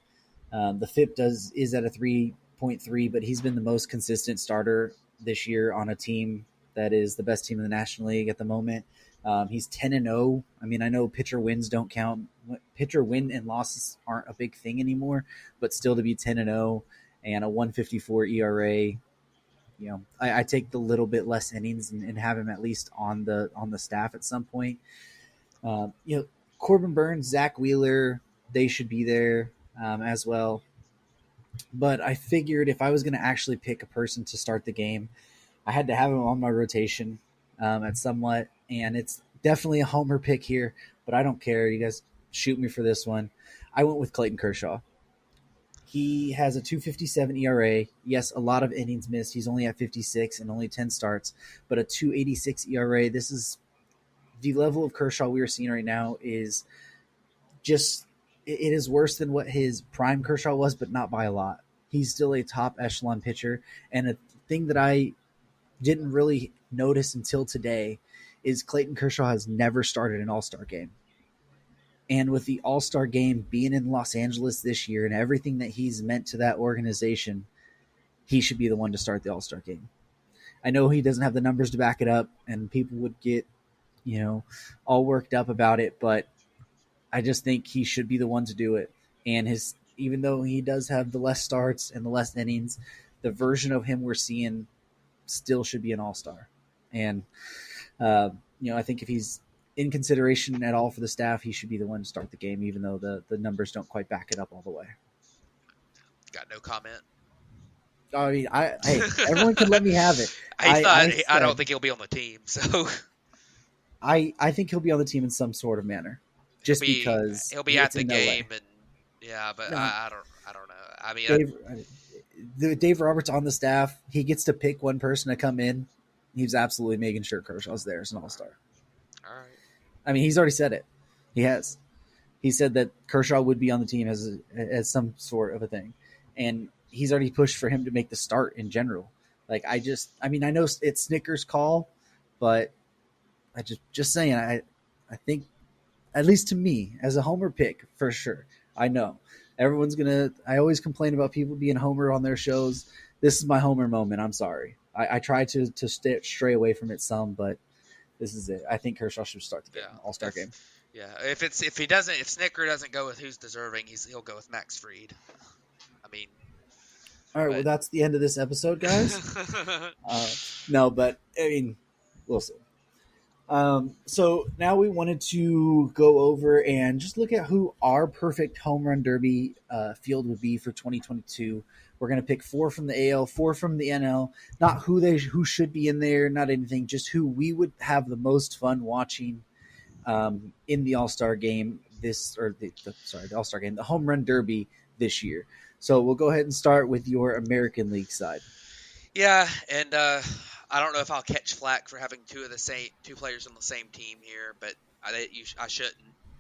The FIP is at a 3.3, but he's been the most consistent starter this year on a team that is the best team in the National League at the moment. He's 10-0. I mean, I know pitcher wins don't count. Pitcher win and losses aren't a big thing anymore, but still to be 10-0 and a 1.54 ERA. I take the little bit less innings and have him at least on the staff at some point. Corbin Burns, Zach Wheeler, they should be there as well. But I figured if I was going to actually pick a person to start the game, I had to have him on my rotation at somewhat. And it's definitely a homer pick here, but I don't care. You guys shoot me for this one. I went with Clayton Kershaw. He has a 2.57 ERA. Yes, a lot of innings missed. He's only at 56 and only 10 starts, but a 2.86 ERA. This is the level of Kershaw we are seeing right now is just it is worse than what his prime Kershaw was, but not by a lot. He's still a top echelon pitcher. And a thing that I didn't really notice until today is Clayton Kershaw has never started an All-Star game. And with the All-Star Game being in Los Angeles this year and everything that he's meant to that organization, he should be the one to start the All-Star Game. I know he doesn't have the numbers to back it up, and people would get, all worked up about it, but I just think he should be the one to do it. And even though he does have the less starts and the less innings, the version of him we're seeing still should be an All-Star. And, I think if he's in consideration at all for the staff, he should be the one to start the game, even though the numbers don't quite back it up all the way.
Got no comment.
I mean, hey, everyone can let me have it.
I don't think he'll be on the team, so
I think he'll be on the team in some sort of manner, because
he'll be at the game, and but no, I don't know. I mean,
Dave Roberts on the staff, he gets to pick one person to come in. He's absolutely making sure Kershaw's there as an All-Star.
All right.
I mean, he's already said it. He has. He said that Kershaw would be on the team as some sort of a thing. And he's already pushed for him to make the start in general. Like, I know it's Snickers' call, but I just saying, I think, at least to me, as a homer pick, for sure. I know. Everyone's going to – I always complain about people being homer on their shows. This is my homer moment. I'm sorry. I try to stray away from it some, but this is it. I think Kershaw should start the game, All-Star game.
Yeah, if Snicker doesn't go with who's deserving, he'll go with Max Fried. I mean,
all right, well, that's the end of this episode, guys. No, but I mean, we'll see. So now we wanted to go over and just look at who our perfect home run derby field would be for 2022. We're going to pick 4 from the AL, 4 from the NL. Not who should be in there, not anything, just who we would have the most fun watching in the All-Star game the All-Star game, the home run derby this year. So we'll go ahead and start with your American League side.
Yeah, and I don't know if I'll catch flack for having two players on the same team here, but I shouldn't.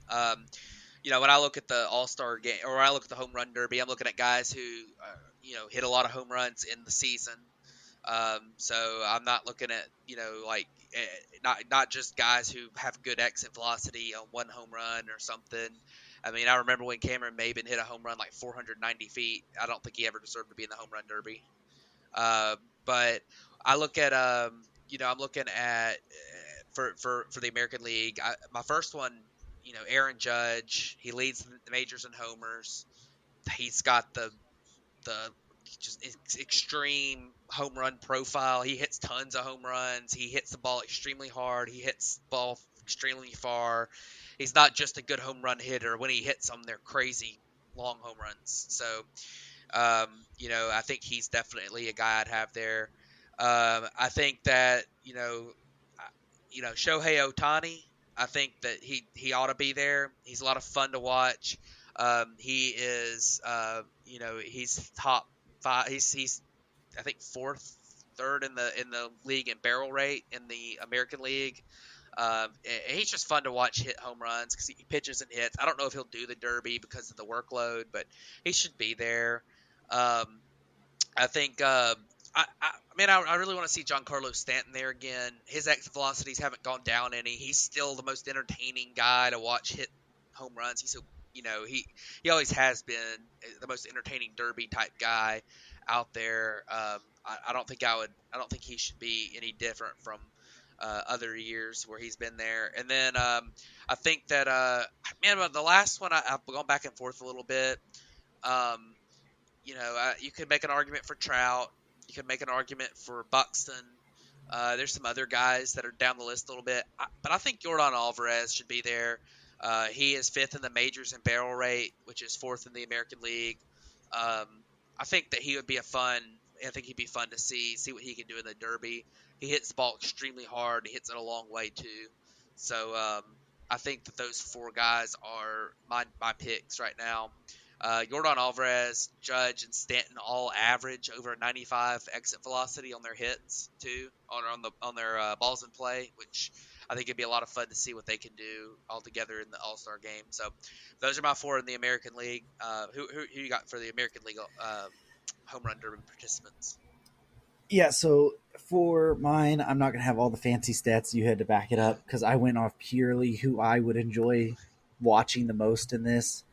When I look at the All-Star game or I look at the home run derby, I'm looking at guys who hit a lot of home runs in the season. So I'm not looking at not just guys who have good exit velocity on one home run or something. I mean, I remember when Cameron Maben hit a home run like 490 feet. I don't think he ever deserved to be in the home run derby. But I look at I'm looking at for the American League. My first one, Aaron Judge. He leads the majors in homers. He's got the just extreme home run profile. He hits tons of home runs. He hits the ball extremely hard. He hits the ball extremely far. He's not just a good home run hitter. When he hits them, they're crazy long home runs. So, I think he's definitely a guy I'd have there. I think that, Shohei Ohtani, I think that he ought to be there. He's a lot of fun to watch. He is, he's top 5. He's I think third in the league in barrel rate in the American League. And he's just fun to watch hit home runs because he pitches and hits. I don't know if he'll do the Derby because of the workload, but he should be there. I think I really want to see Giancarlo Stanton there again. His exit velocities haven't gone down any. He's still the most entertaining guy to watch hit home runs. He's so he always has been the most entertaining Derby type guy out there. I don't think he should be any different from other years where he's been there. And then I think that the last one I've gone back and forth a little bit. You could make an argument for Trout. You could make an argument for Buxton. There's some other guys that are down the list a little bit, but I think Yordan Alvarez should be there. He is 5th in the majors in barrel rate, which is 4th in the American League. I think that he would be I think he'd be fun to see what he can do in the Derby. He hits the ball extremely hard. He hits it a long way too. So I think that those 4 guys are my picks right now. Yordan Alvarez, Judge, and Stanton all average over a 95 exit velocity on their hits too, on their balls in play, which I think it'd be a lot of fun to see what they can do all together in the All-Star game. So those are my 4 in the American League. Who you got for the American League home run derby participants?
Yeah, so for mine, I'm not going to have all the fancy stats you had to back it up because I went off purely who I would enjoy watching the most in this.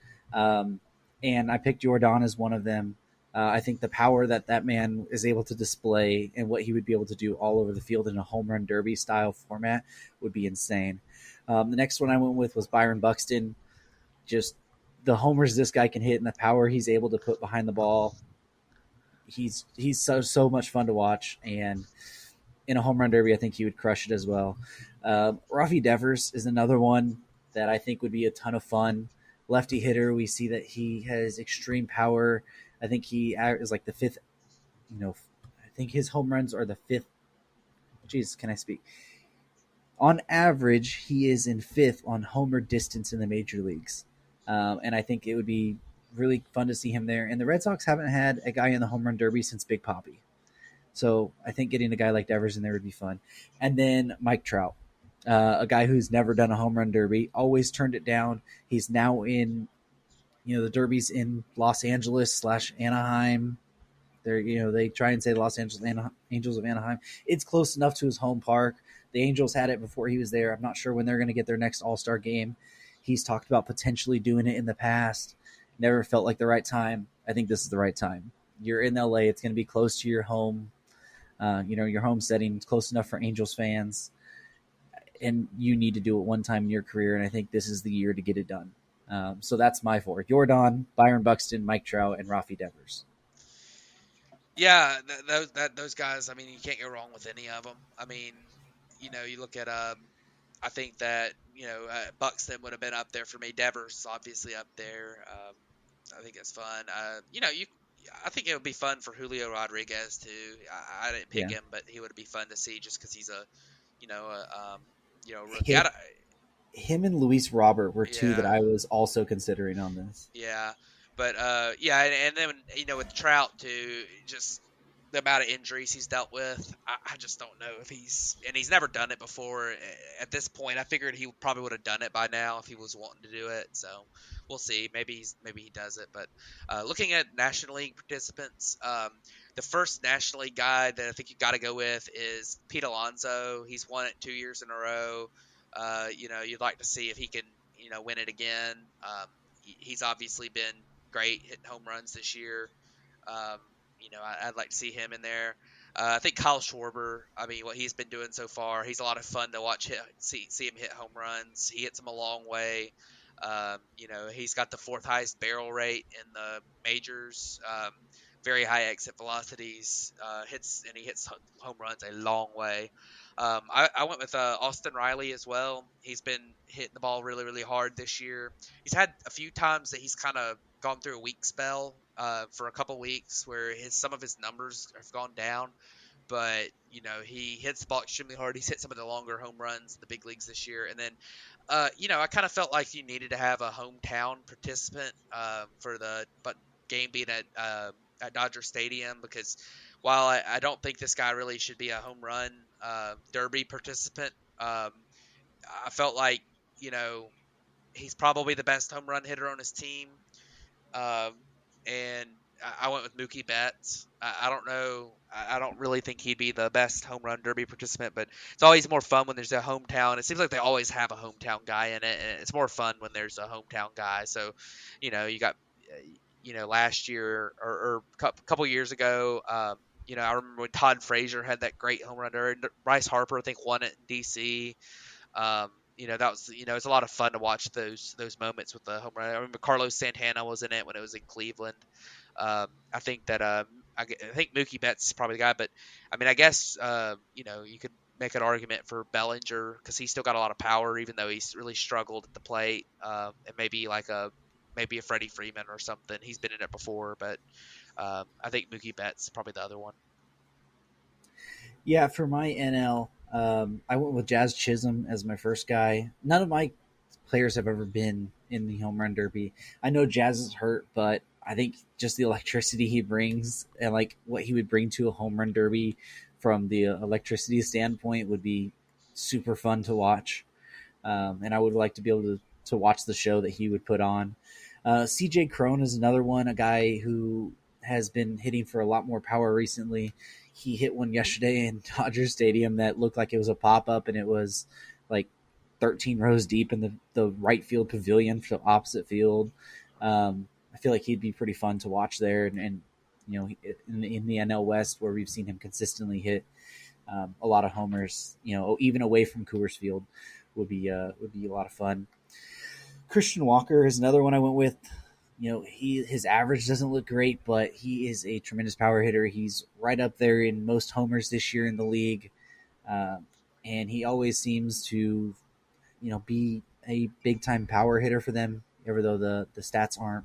And I picked Jordan as one of them. I think the power that man is able to display and what he would be able to do all over the field in a home run derby style format would be insane. The next one I went with was Byron Buxton. Just the homers this guy can hit and the power he's able to put behind the ball. He's so much fun to watch. And in a home run derby, I think he would crush it as well. Rafi Devers is another one that I think would be a ton of fun. Lefty hitter, we see that he has extreme power. I think he is like the 5th, I think his home runs are the 5th. Jesus, can I speak? On average, he is in 5th on homer distance in the major leagues. And I think it would be really fun to see him there. And the Red Sox haven't had a guy in the home run derby since Big Papi. So I think getting a guy like Devers in there would be fun. And then Mike Trout. A guy who's never done a home run derby, always turned it down. He's now in, the derbies in Los Angeles / Anaheim. They try and say Los Angeles Angels of Anaheim. It's close enough to his home park. The Angels had it before he was there. I'm not sure when they're going to get their next All-Star game. He's talked about potentially doing it in the past. Never felt like the right time. I think this is the right time. You're in LA. It's going to be close to your home. Your home setting is close enough for Angels fans, and you need to do it one time in your career, and I think this is the year to get it done. So that's my four: Jordan, Byron Buxton, Mike Trout, and Rafi Devers.
Yeah, those guys. I mean, you can't go wrong with any of them. I mean, you look at I think that Buxton would have been up there for me. Devers obviously up there. I think it's fun. I think it would be fun for Julio Rodriguez too. I didn't pick
Yeah,
him, but he would be fun to see just because he's a rookie.
him, him and Luis Robert were two that
Yeah,
I was also considering on this.
yeah, but yeah, and then with Trout too, just the amount of injuries he's dealt with, I just don't know if he's never done it before. At this point, I figured he probably would have done it by now if he was wanting to do it. So we'll see. Maybe he does it. But looking at National League participants, the first National League guy that I think you got to go with is Pete Alonso. He's won it 2 years in a row. You'd like to see if he can win it again. He's obviously been great hitting home runs this year. Um, I'd like to see him in there. I think Kyle Schwarber. I mean, what he's been doing so far, he's a lot of fun to watch. See him hit home runs. He hits them a long way. He's got the fourth highest barrel rate in the majors. Very high exit velocities. He hits home runs a long way. I went with Austin Riley as well. He's been hitting the ball really, really hard this year. He's had a few times that he's kind of gone through a weak spell for a couple weeks where some of his numbers have gone down. But he hits the ball extremely hard. He's hit some of the longer home runs in the big leagues this year. And then, I kind of felt like you needed to have a hometown participant for the game being at Dodger Stadium, because while I don't think this guy really should be a home run derby participant, I felt like he's probably the best home run hitter on his team. And I went with Mookie Betts. I don't know. I don't really think he'd be the best home run derby participant, but it's always more fun when there's a hometown. It seems like they always have a hometown guy in it, and it's more fun when there's a hometown guy. So, you got, last year or a couple years ago, I remember when Todd Frazier had that great home run derby. Bryce Harper, I think, won it in D.C. That was it's a lot of fun to watch those moments with the home run. I remember Carlos Santana was in it when it was in Cleveland. I think that I think Mookie Betts is probably the guy, but I mean I guess you could make an argument for Bellinger because he's still got a lot of power even though he's really struggled at the plate. And maybe maybe a Freddie Freeman or something. He's been in it before, but I think Mookie Betts is probably the other one.
Yeah, for my NL, I went with Jazz Chisholm as my first guy. None of my players have ever been in the home run derby. I know Jazz is hurt, but I think just the electricity he brings and like what he would bring to a home run derby from the electricity standpoint would be super fun to watch. And I would like to be able to watch the show that he would put on. CJ Crone is another one, a guy who has been hitting for a lot more power recently. He hit one yesterday in Dodger Stadium that looked like it was a pop-up, and it was like 13 rows deep in the right field pavilion for the opposite field. I feel like he'd be pretty fun to watch there, and in the NL West where we've seen him consistently hit a lot of homers, even away from Coors Field would be a lot of fun. Christian Walker is another one I went with. His average doesn't look great, but he is a tremendous power hitter. He's right up there in most homers this year in the league, and he always seems to, be a big time power hitter for them. Even though the stats aren't,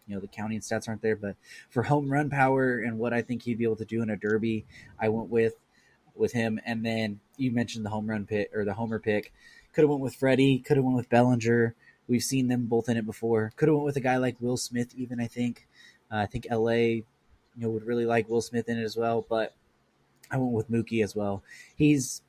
the counting stats aren't there, but for home run power and what I think he'd be able to do in a derby, I went with him. And then you mentioned the home run pick or the homer pick. Could have went with Freddie. Could have went with Bellinger. We've seen them both in it before. Could have went with a guy like Will Smith even, I think. I think LA, would really like Will Smith in it as well. But I went with Mookie as well. He's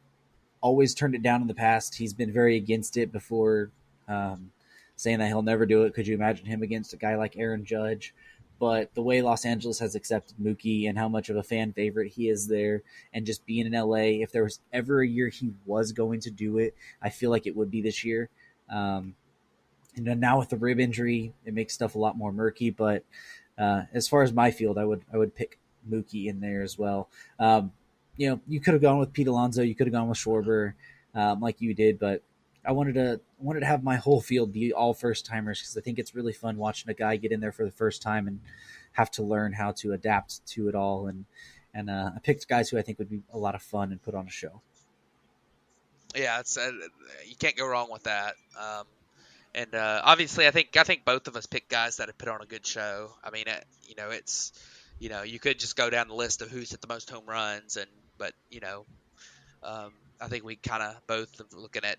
always turned it down in the past. He's been very against it before, saying that he'll never do it. Could you imagine him against a guy like Aaron Judge? But the way Los Angeles has accepted Mookie and how much of a fan favorite he is there, and just being in LA, if there was ever a year he was going to do it, I feel like it would be this year. And then now with the rib injury, it makes stuff a lot more murky. But as far as my field, I would pick Mookie in there as well. you could have gone with Pete Alonso, you could have gone with Schwarber, like you did, but I wanted to have my whole field be all first timers because I think it's really fun watching a guy get in there for the first time and have to learn how to adapt to it all. And I picked guys who I think would be a lot of fun and put on a show.
Yeah, it's you can't go wrong with that. And obviously, I think both of us picked guys that have put on a good show. I mean, it's you could just go down the list of who's hit the most home runs, but I think we kind of both looking at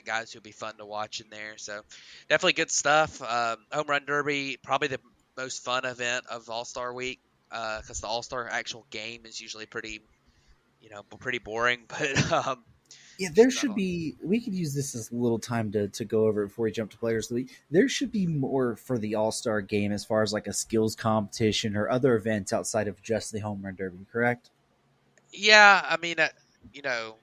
guys who'd be fun to watch in there. So definitely good stuff. Home Run Derby, probably the most fun event of All Star Week because the All Star actual game is usually pretty boring. But
Yeah, there
just not
should
on.
be. We could use this as a little time to go over it before we jump to players of the week. There should be more for the All Star game as far as like a skills competition or other events outside of just the home run derby. Correct?
Yeah, I mean, you know,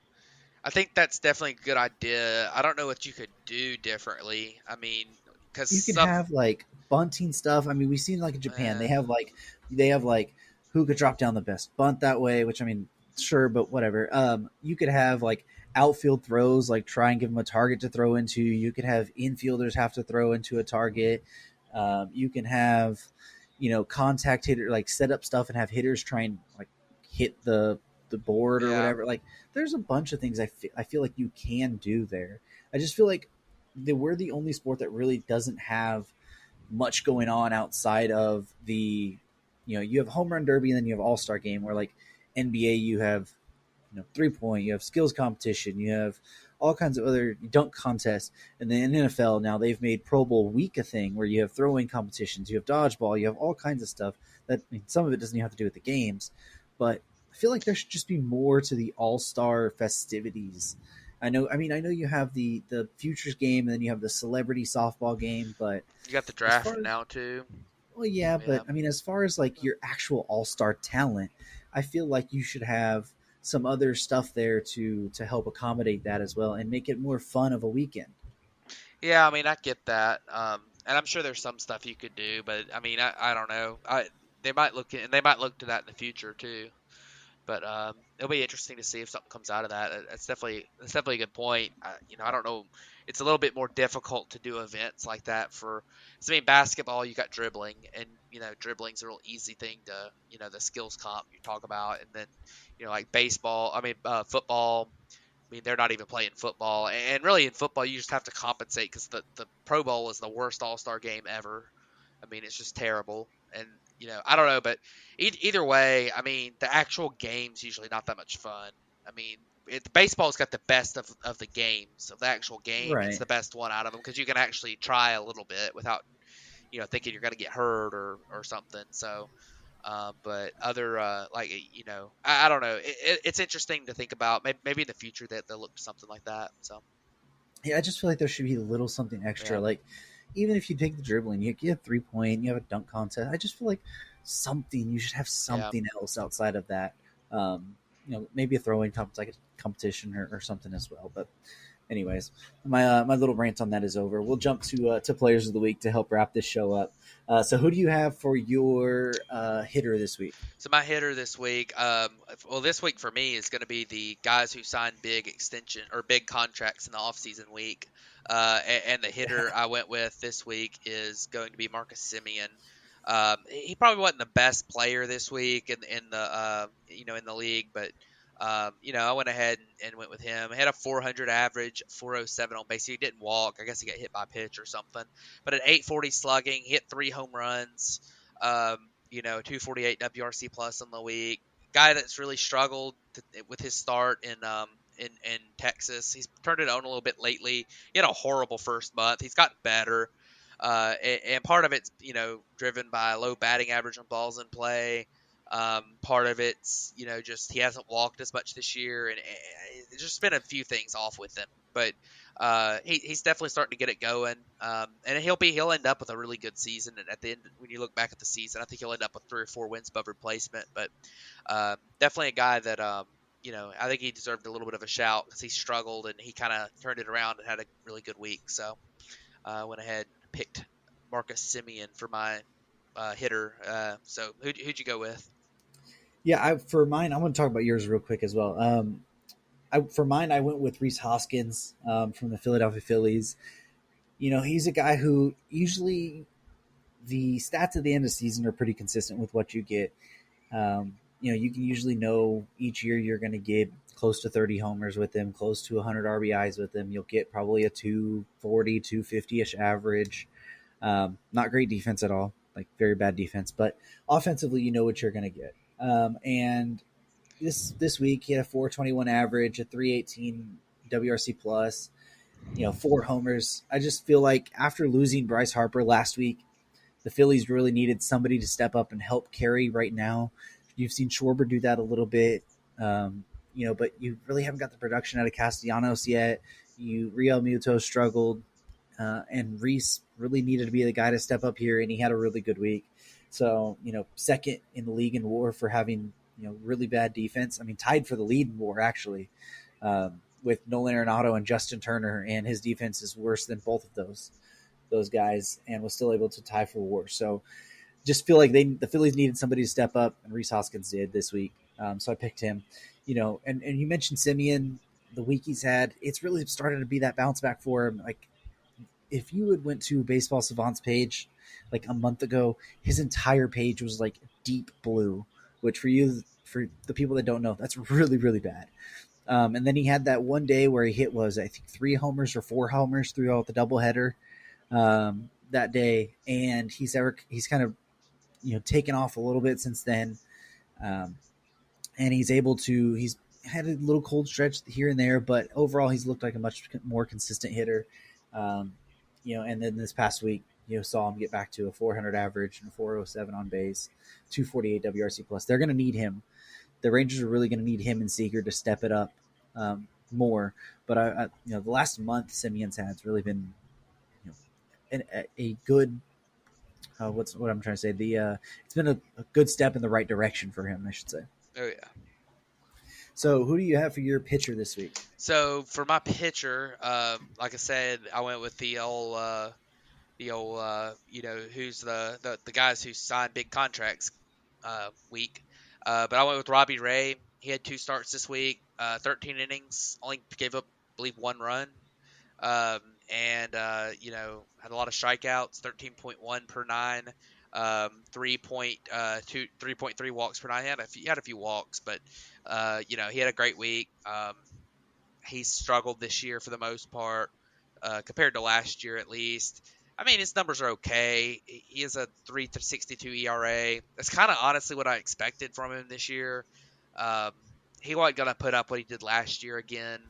I think that's definitely a good idea. I don't know what you could do differently. I mean, because
You could
some,
have like bunting stuff. I mean, we've seen like in Japan,
uh,
they have like who could drop down the best bunt that way. Which I mean, sure, but whatever. You could have like outfield throws, like try and give them a target to throw into. You could have infielders have to throw into a target. You can have contact hitter like set up stuff and have hitters try and like hit the board or
yeah,
whatever. Like there's a bunch of things I feel like you can do there. I just feel like we're the only sport that really doesn't have much going on outside of the you have home run derby and then you have all-star game where like NBA you have 3-point, you have skills competition, you have all kinds of other dunk contests, and then in NFL now they've made Pro Bowl week a thing where you have throwing competitions, you have dodgeball, you have all kinds of stuff that some of it doesn't even have to do with the games, but I feel like there should just be more to the all-star festivities. I know you have the futures game and then you have the celebrity softball game, but
you got the
as
draft
far as
now too.
well, yeah,
Yeah,
but I mean, as far as like your actual all-star talent, I feel like you should have some other stuff there to help accommodate that as well and make it more fun of a weekend.
yeah. I mean, I get that. And I'm sure there's some stuff you could do, but I mean, I don't know. They might look to that in the future too. But it'll be interesting to see if something comes out of that. That's definitely a good point. I don't know. It's a little bit more difficult to do events like that for. 'Cause, I mean, basketball you got dribbling, and dribbling's a real easy thing to the skills comp you talk about, and then like baseball. I mean, football. I mean, they're not even playing football, and really in football you just have to compensate because the Pro Bowl is the worst All Star game ever. I mean, it's just terrible. And I don't know, but either way, I mean, the actual game's usually not that much fun. I mean, the baseball's got the best of the games of the actual game. It's
Right.
the best one out of them because you can actually try a little bit without thinking you're going to get hurt or something. So, but other like I don't know. It's interesting to think about. Maybe in the future that they'll look to something like that. So
Yeah, I just feel like there should be a little something
yeah,
extra. Like even if you take the dribbling, you have 3-point, you have a dunk contest. I just feel like something you should have
yeah.
something else outside of that. Maybe a throwing like a competition or something as well. But anyways, my little rant on that is over. We'll jump to players of the week to help wrap this show up. So who do you have for your hitter this week?
So my hitter this week, well, this week for me is going to be the guys who signed big extension or big contracts in the offseason week. And the hitter I went with this week is going to be Marcus Simeon. He probably wasn't the best player this week in the in the league, but I went ahead and went with him. He had a 400 average, 407 on base. He didn't walk. I guess he got hit by a pitch or something. But at 840 slugging, he hit 3 home runs. 248 WRC plus on the week. Guy that's really struggled with his start in Texas. He's turned it on a little bit lately. He had a horrible first month. He's gotten better. And part of it's driven by low batting average on balls in play. Part of it's just he hasn't walked as much this year, and it's just been a few things off with him. But he's definitely starting to get it going, and he'll end up with a really good season. And at the end, when you look back at the season, I think he'll end up with 3 or 4 wins above replacement. But definitely a guy that I think he deserved a little bit of a shout because he struggled and he kind of turned it around and had a really good week. So I went ahead and picked Marcus Simeon for my hitter. So who'd you go with?
Yeah, for mine, I'm going to talk about yours real quick as well. For mine, I went with Reese Hoskins from the Philadelphia Phillies. He's a guy who usually the stats at the end of the season are pretty consistent with what you get. You can usually know each year you're going to get close to 30 homers with him, close to 100 RBIs with him. You'll get probably a 240, 250-ish average. Not great defense at all, like very bad defense, but offensively, you know what you're going to get. And this week, he had a 421 average, a 318 WRC plus, 4 homers. I just feel like after losing Bryce Harper last week, the Phillies really needed somebody to step up and help carry right now. You've seen Schwarber do that a little bit, but you really haven't got the production out of Castellanos yet. Real Muto struggled, and Reese really needed to be the guy to step up here, and he had a really good week. So, second in the league in WAR for having, really bad defense. I mean, tied for the lead in WAR, actually, with Nolan Arenado and Justin Turner, and his defense is worse than both of those guys, and was still able to tie for WAR. So just feel like the Phillies needed somebody to step up, and Reese Hoskins did this week. So I picked him. And you mentioned Semien, the week he's had, it's really started to be that bounce back for him. Like, if you had went to Baseball Savant's page like a month ago, his entire page was like deep blue, which for the people that don't know, that's really, really bad. And then he had that one day where he hit I think 3 homers or 4 homers throughout the doubleheader that day, and he's kind of taken off a little bit since then, and he's had a little cold stretch here and there, but overall he's looked like a much more consistent hitter. And then this past week, saw him get back to a 400 average and 407 on base, 248 WRC plus. They're going to need him. The Rangers are really going to need him and Seager to step it up more. But the last month Semien's had, it's really been a good. What I'm trying to say? It's been a good step in the right direction for him, I should say.
Oh yeah.
So who do you have for your pitcher this week?
So for my pitcher, like I said, I went with the old, who's the guys who signed big contracts week. But I went with Robbie Ray. He had 2 starts this week, 13 innings, only gave up, I believe, 1 run. And had a lot of strikeouts, 13.1 per 9, 3.3 walks per 9. He had a few walks, but he had a great week. He's struggled this year for the most part, compared to last year at least. I mean, his numbers are okay. He has a 3.62 ERA. That's kind of honestly what I expected from him this year. He wasn't gonna put up what he did last year again.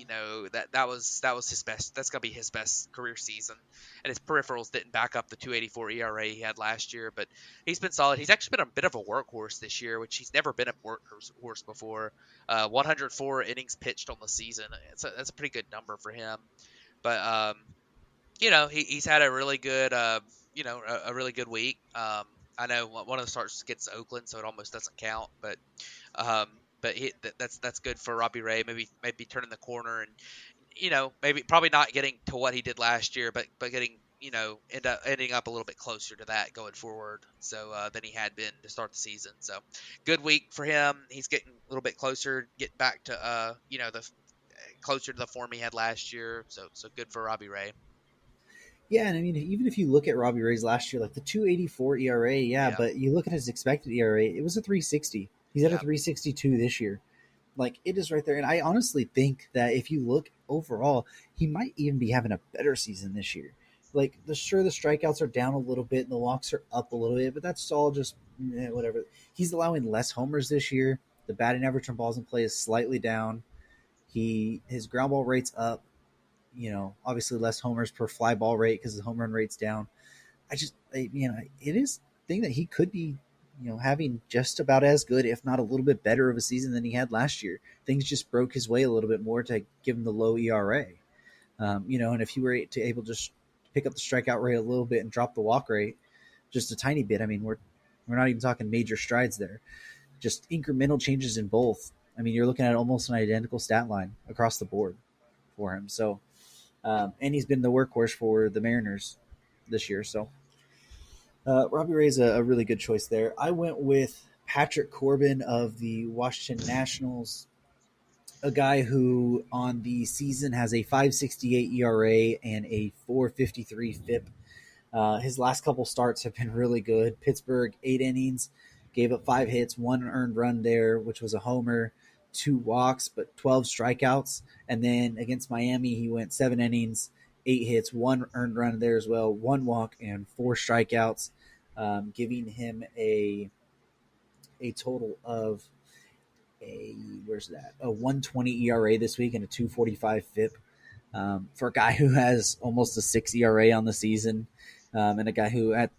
That was his best. That's gonna be his best career season, and his peripherals didn't back up the 2.84 ERA he had last year. But he's been solid. He's actually been a bit of a workhorse this year, which he's never been a workhorse before. 104 innings pitched on the season. That's a pretty good number for him. But he's had a really good a really good week. I know one of the starts gets Oakland, so it almost doesn't count, but. That's good for Robbie Ray. Maybe turning the corner and maybe probably not getting to what he did last year, but getting ending up a little bit closer to that going forward. So than he had been to start the season. So good week for him. He's getting a little bit closer, getting back to the closer to the form he had last year. So good for Robbie Ray.
Yeah, and I mean, even if you look at Robbie Ray's last year, like the 2.84 ERA, yeah, but you look at his expected ERA, it was a 3.60. He's at a 3.62 this year. Like, it is right there. And I honestly think that if you look overall, he might even be having a better season this year. Like, the strikeouts are down a little bit and the walks are up a little bit, but that's all just whatever. He's allowing less homers this year. The batting average from balls in play is slightly down. His ground ball rate's up. Obviously less homers per fly ball rate because the home run rate's down. It is a thing that he could be having just about as good, if not a little bit better of a season than he had last year. Things just broke his way a little bit more to give him the low ERA. And if you were able to just pick up the strikeout rate a little bit and drop the walk rate just a tiny bit, I mean, we're not even talking major strides there. Just incremental changes in both. I mean, you're looking at almost an identical stat line across the board for him. So, and he's been the workhorse for the Mariners this year. So, Robbie Ray's a really good choice there. I went with Patrick Corbin of the Washington Nationals, a guy who on the season has a 5.68 ERA and a 4.53 FIP. His last couple starts have been really good. Pittsburgh, 8 innings, gave up 5 hits, 1 earned run there, which was a homer, 2 walks, but 12 strikeouts. And then against Miami, he went 7 innings, 8 hits, 1 earned run there as well, 1 walk, and 4 strikeouts, giving him a total of a 1.20 ERA this week and a 2.45 FIP. For a guy who has almost a 6 ERA on the season, and a guy who I'd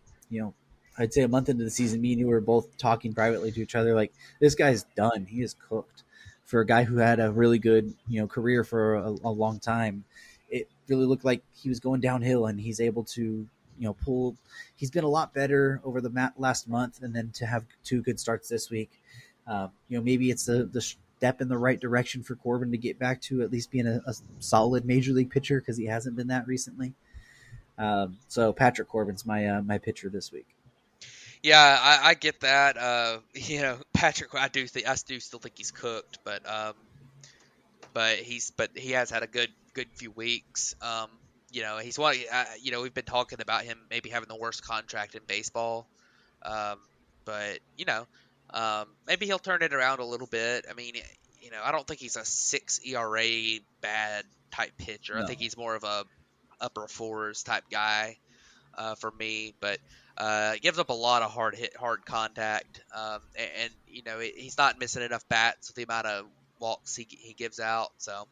say a month into the season, me and you were both talking privately to each other like, this guy's done. He is cooked. For a guy who had a really good career for a long time, it really looked like he was going downhill, and he's able to pull. He's been a lot better over the last month, and then to have 2 good starts this week. Maybe it's the step in the right direction for Corbin to get back to at least being a solid major league pitcher, because he hasn't been that recently. So Patrick Corbin's my pitcher this week.
Yeah, I get that. Patrick, I do still think he's cooked, but he has had a good few weeks. He's one. We've been talking about him maybe having the worst contract in baseball. But maybe he'll turn it around a little bit. I mean, I don't think he's a 6 ERA bad type pitcher.
No.
I think he's more of a upper fours type guy for me. But gives up a lot of hard contact. He's not missing enough bats with the amount of walks he gives out. So,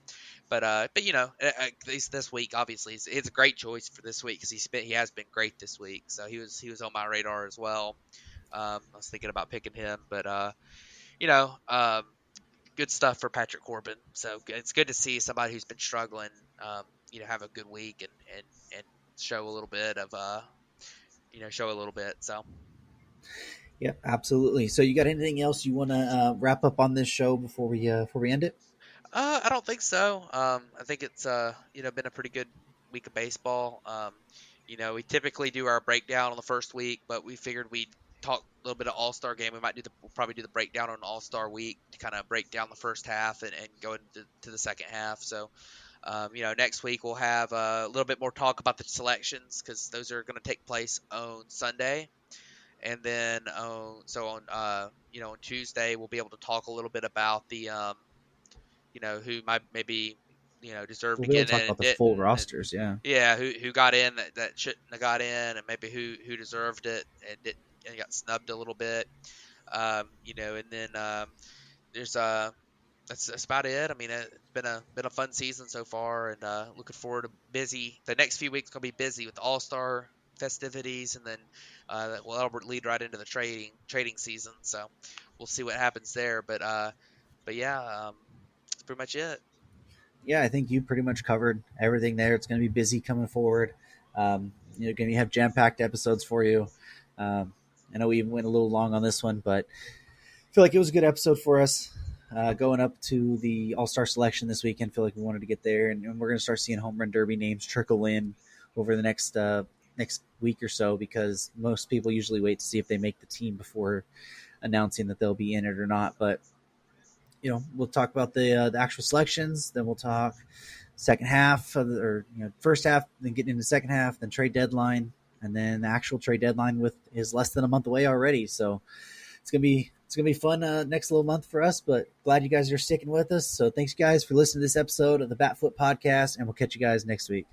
but this week obviously it's a great choice for this week because he has been great this week. So he was on my radar as well. I was thinking about picking him, but good stuff for Patrick Corbin. So it's good to see somebody who's been struggling, have a good week and show a little bit of So.
Yeah, absolutely. So you got anything else you want to wrap up on this show before we end it?
I don't think so. I think it's been a pretty good week of baseball. We typically do our breakdown on the first week, but we figured we'd talk a little bit of All-Star game. We'll probably do the breakdown on All-Star week to kind of break down the first half and go into the second half. So, next week we'll have a little bit more talk about the selections because those are going to take place on Sunday. And then, on Tuesday we'll be able to talk a little bit about the, who might maybe, deserve to get in.
Talk about the full rosters,
yeah. Who got in that shouldn't have got in, and maybe who deserved it and didn't and got snubbed a little bit. And then there's that's about it. I mean, it's been a fun season so far, and looking forward to busy. The next few weeks gonna be busy with All-Star festivities, and then that'll lead right into the trading season. So we'll see what happens there. But yeah, that's pretty much it.
Yeah, I think you pretty much covered everything there. It's going to be busy coming forward. Going to have jam-packed episodes for you. I know we went a little long on this one, but I feel like it was a good episode for us. Going up to the All-Star selection this weekend, feel like we wanted to get there, and we're going to start seeing home run derby names trickle in over the next week or so, because most people usually wait to see if they make the team before announcing that they'll be in it or not. But we'll talk about the actual selections, then we'll talk second half first half, then getting into the second half, then trade deadline, and then the actual trade deadline is less than a month away already. So it's gonna be fun next little month for us. But glad you guys are sticking with us. So thanks, guys, for listening to this episode of the Batfoot Podcast, and we'll catch you guys next week.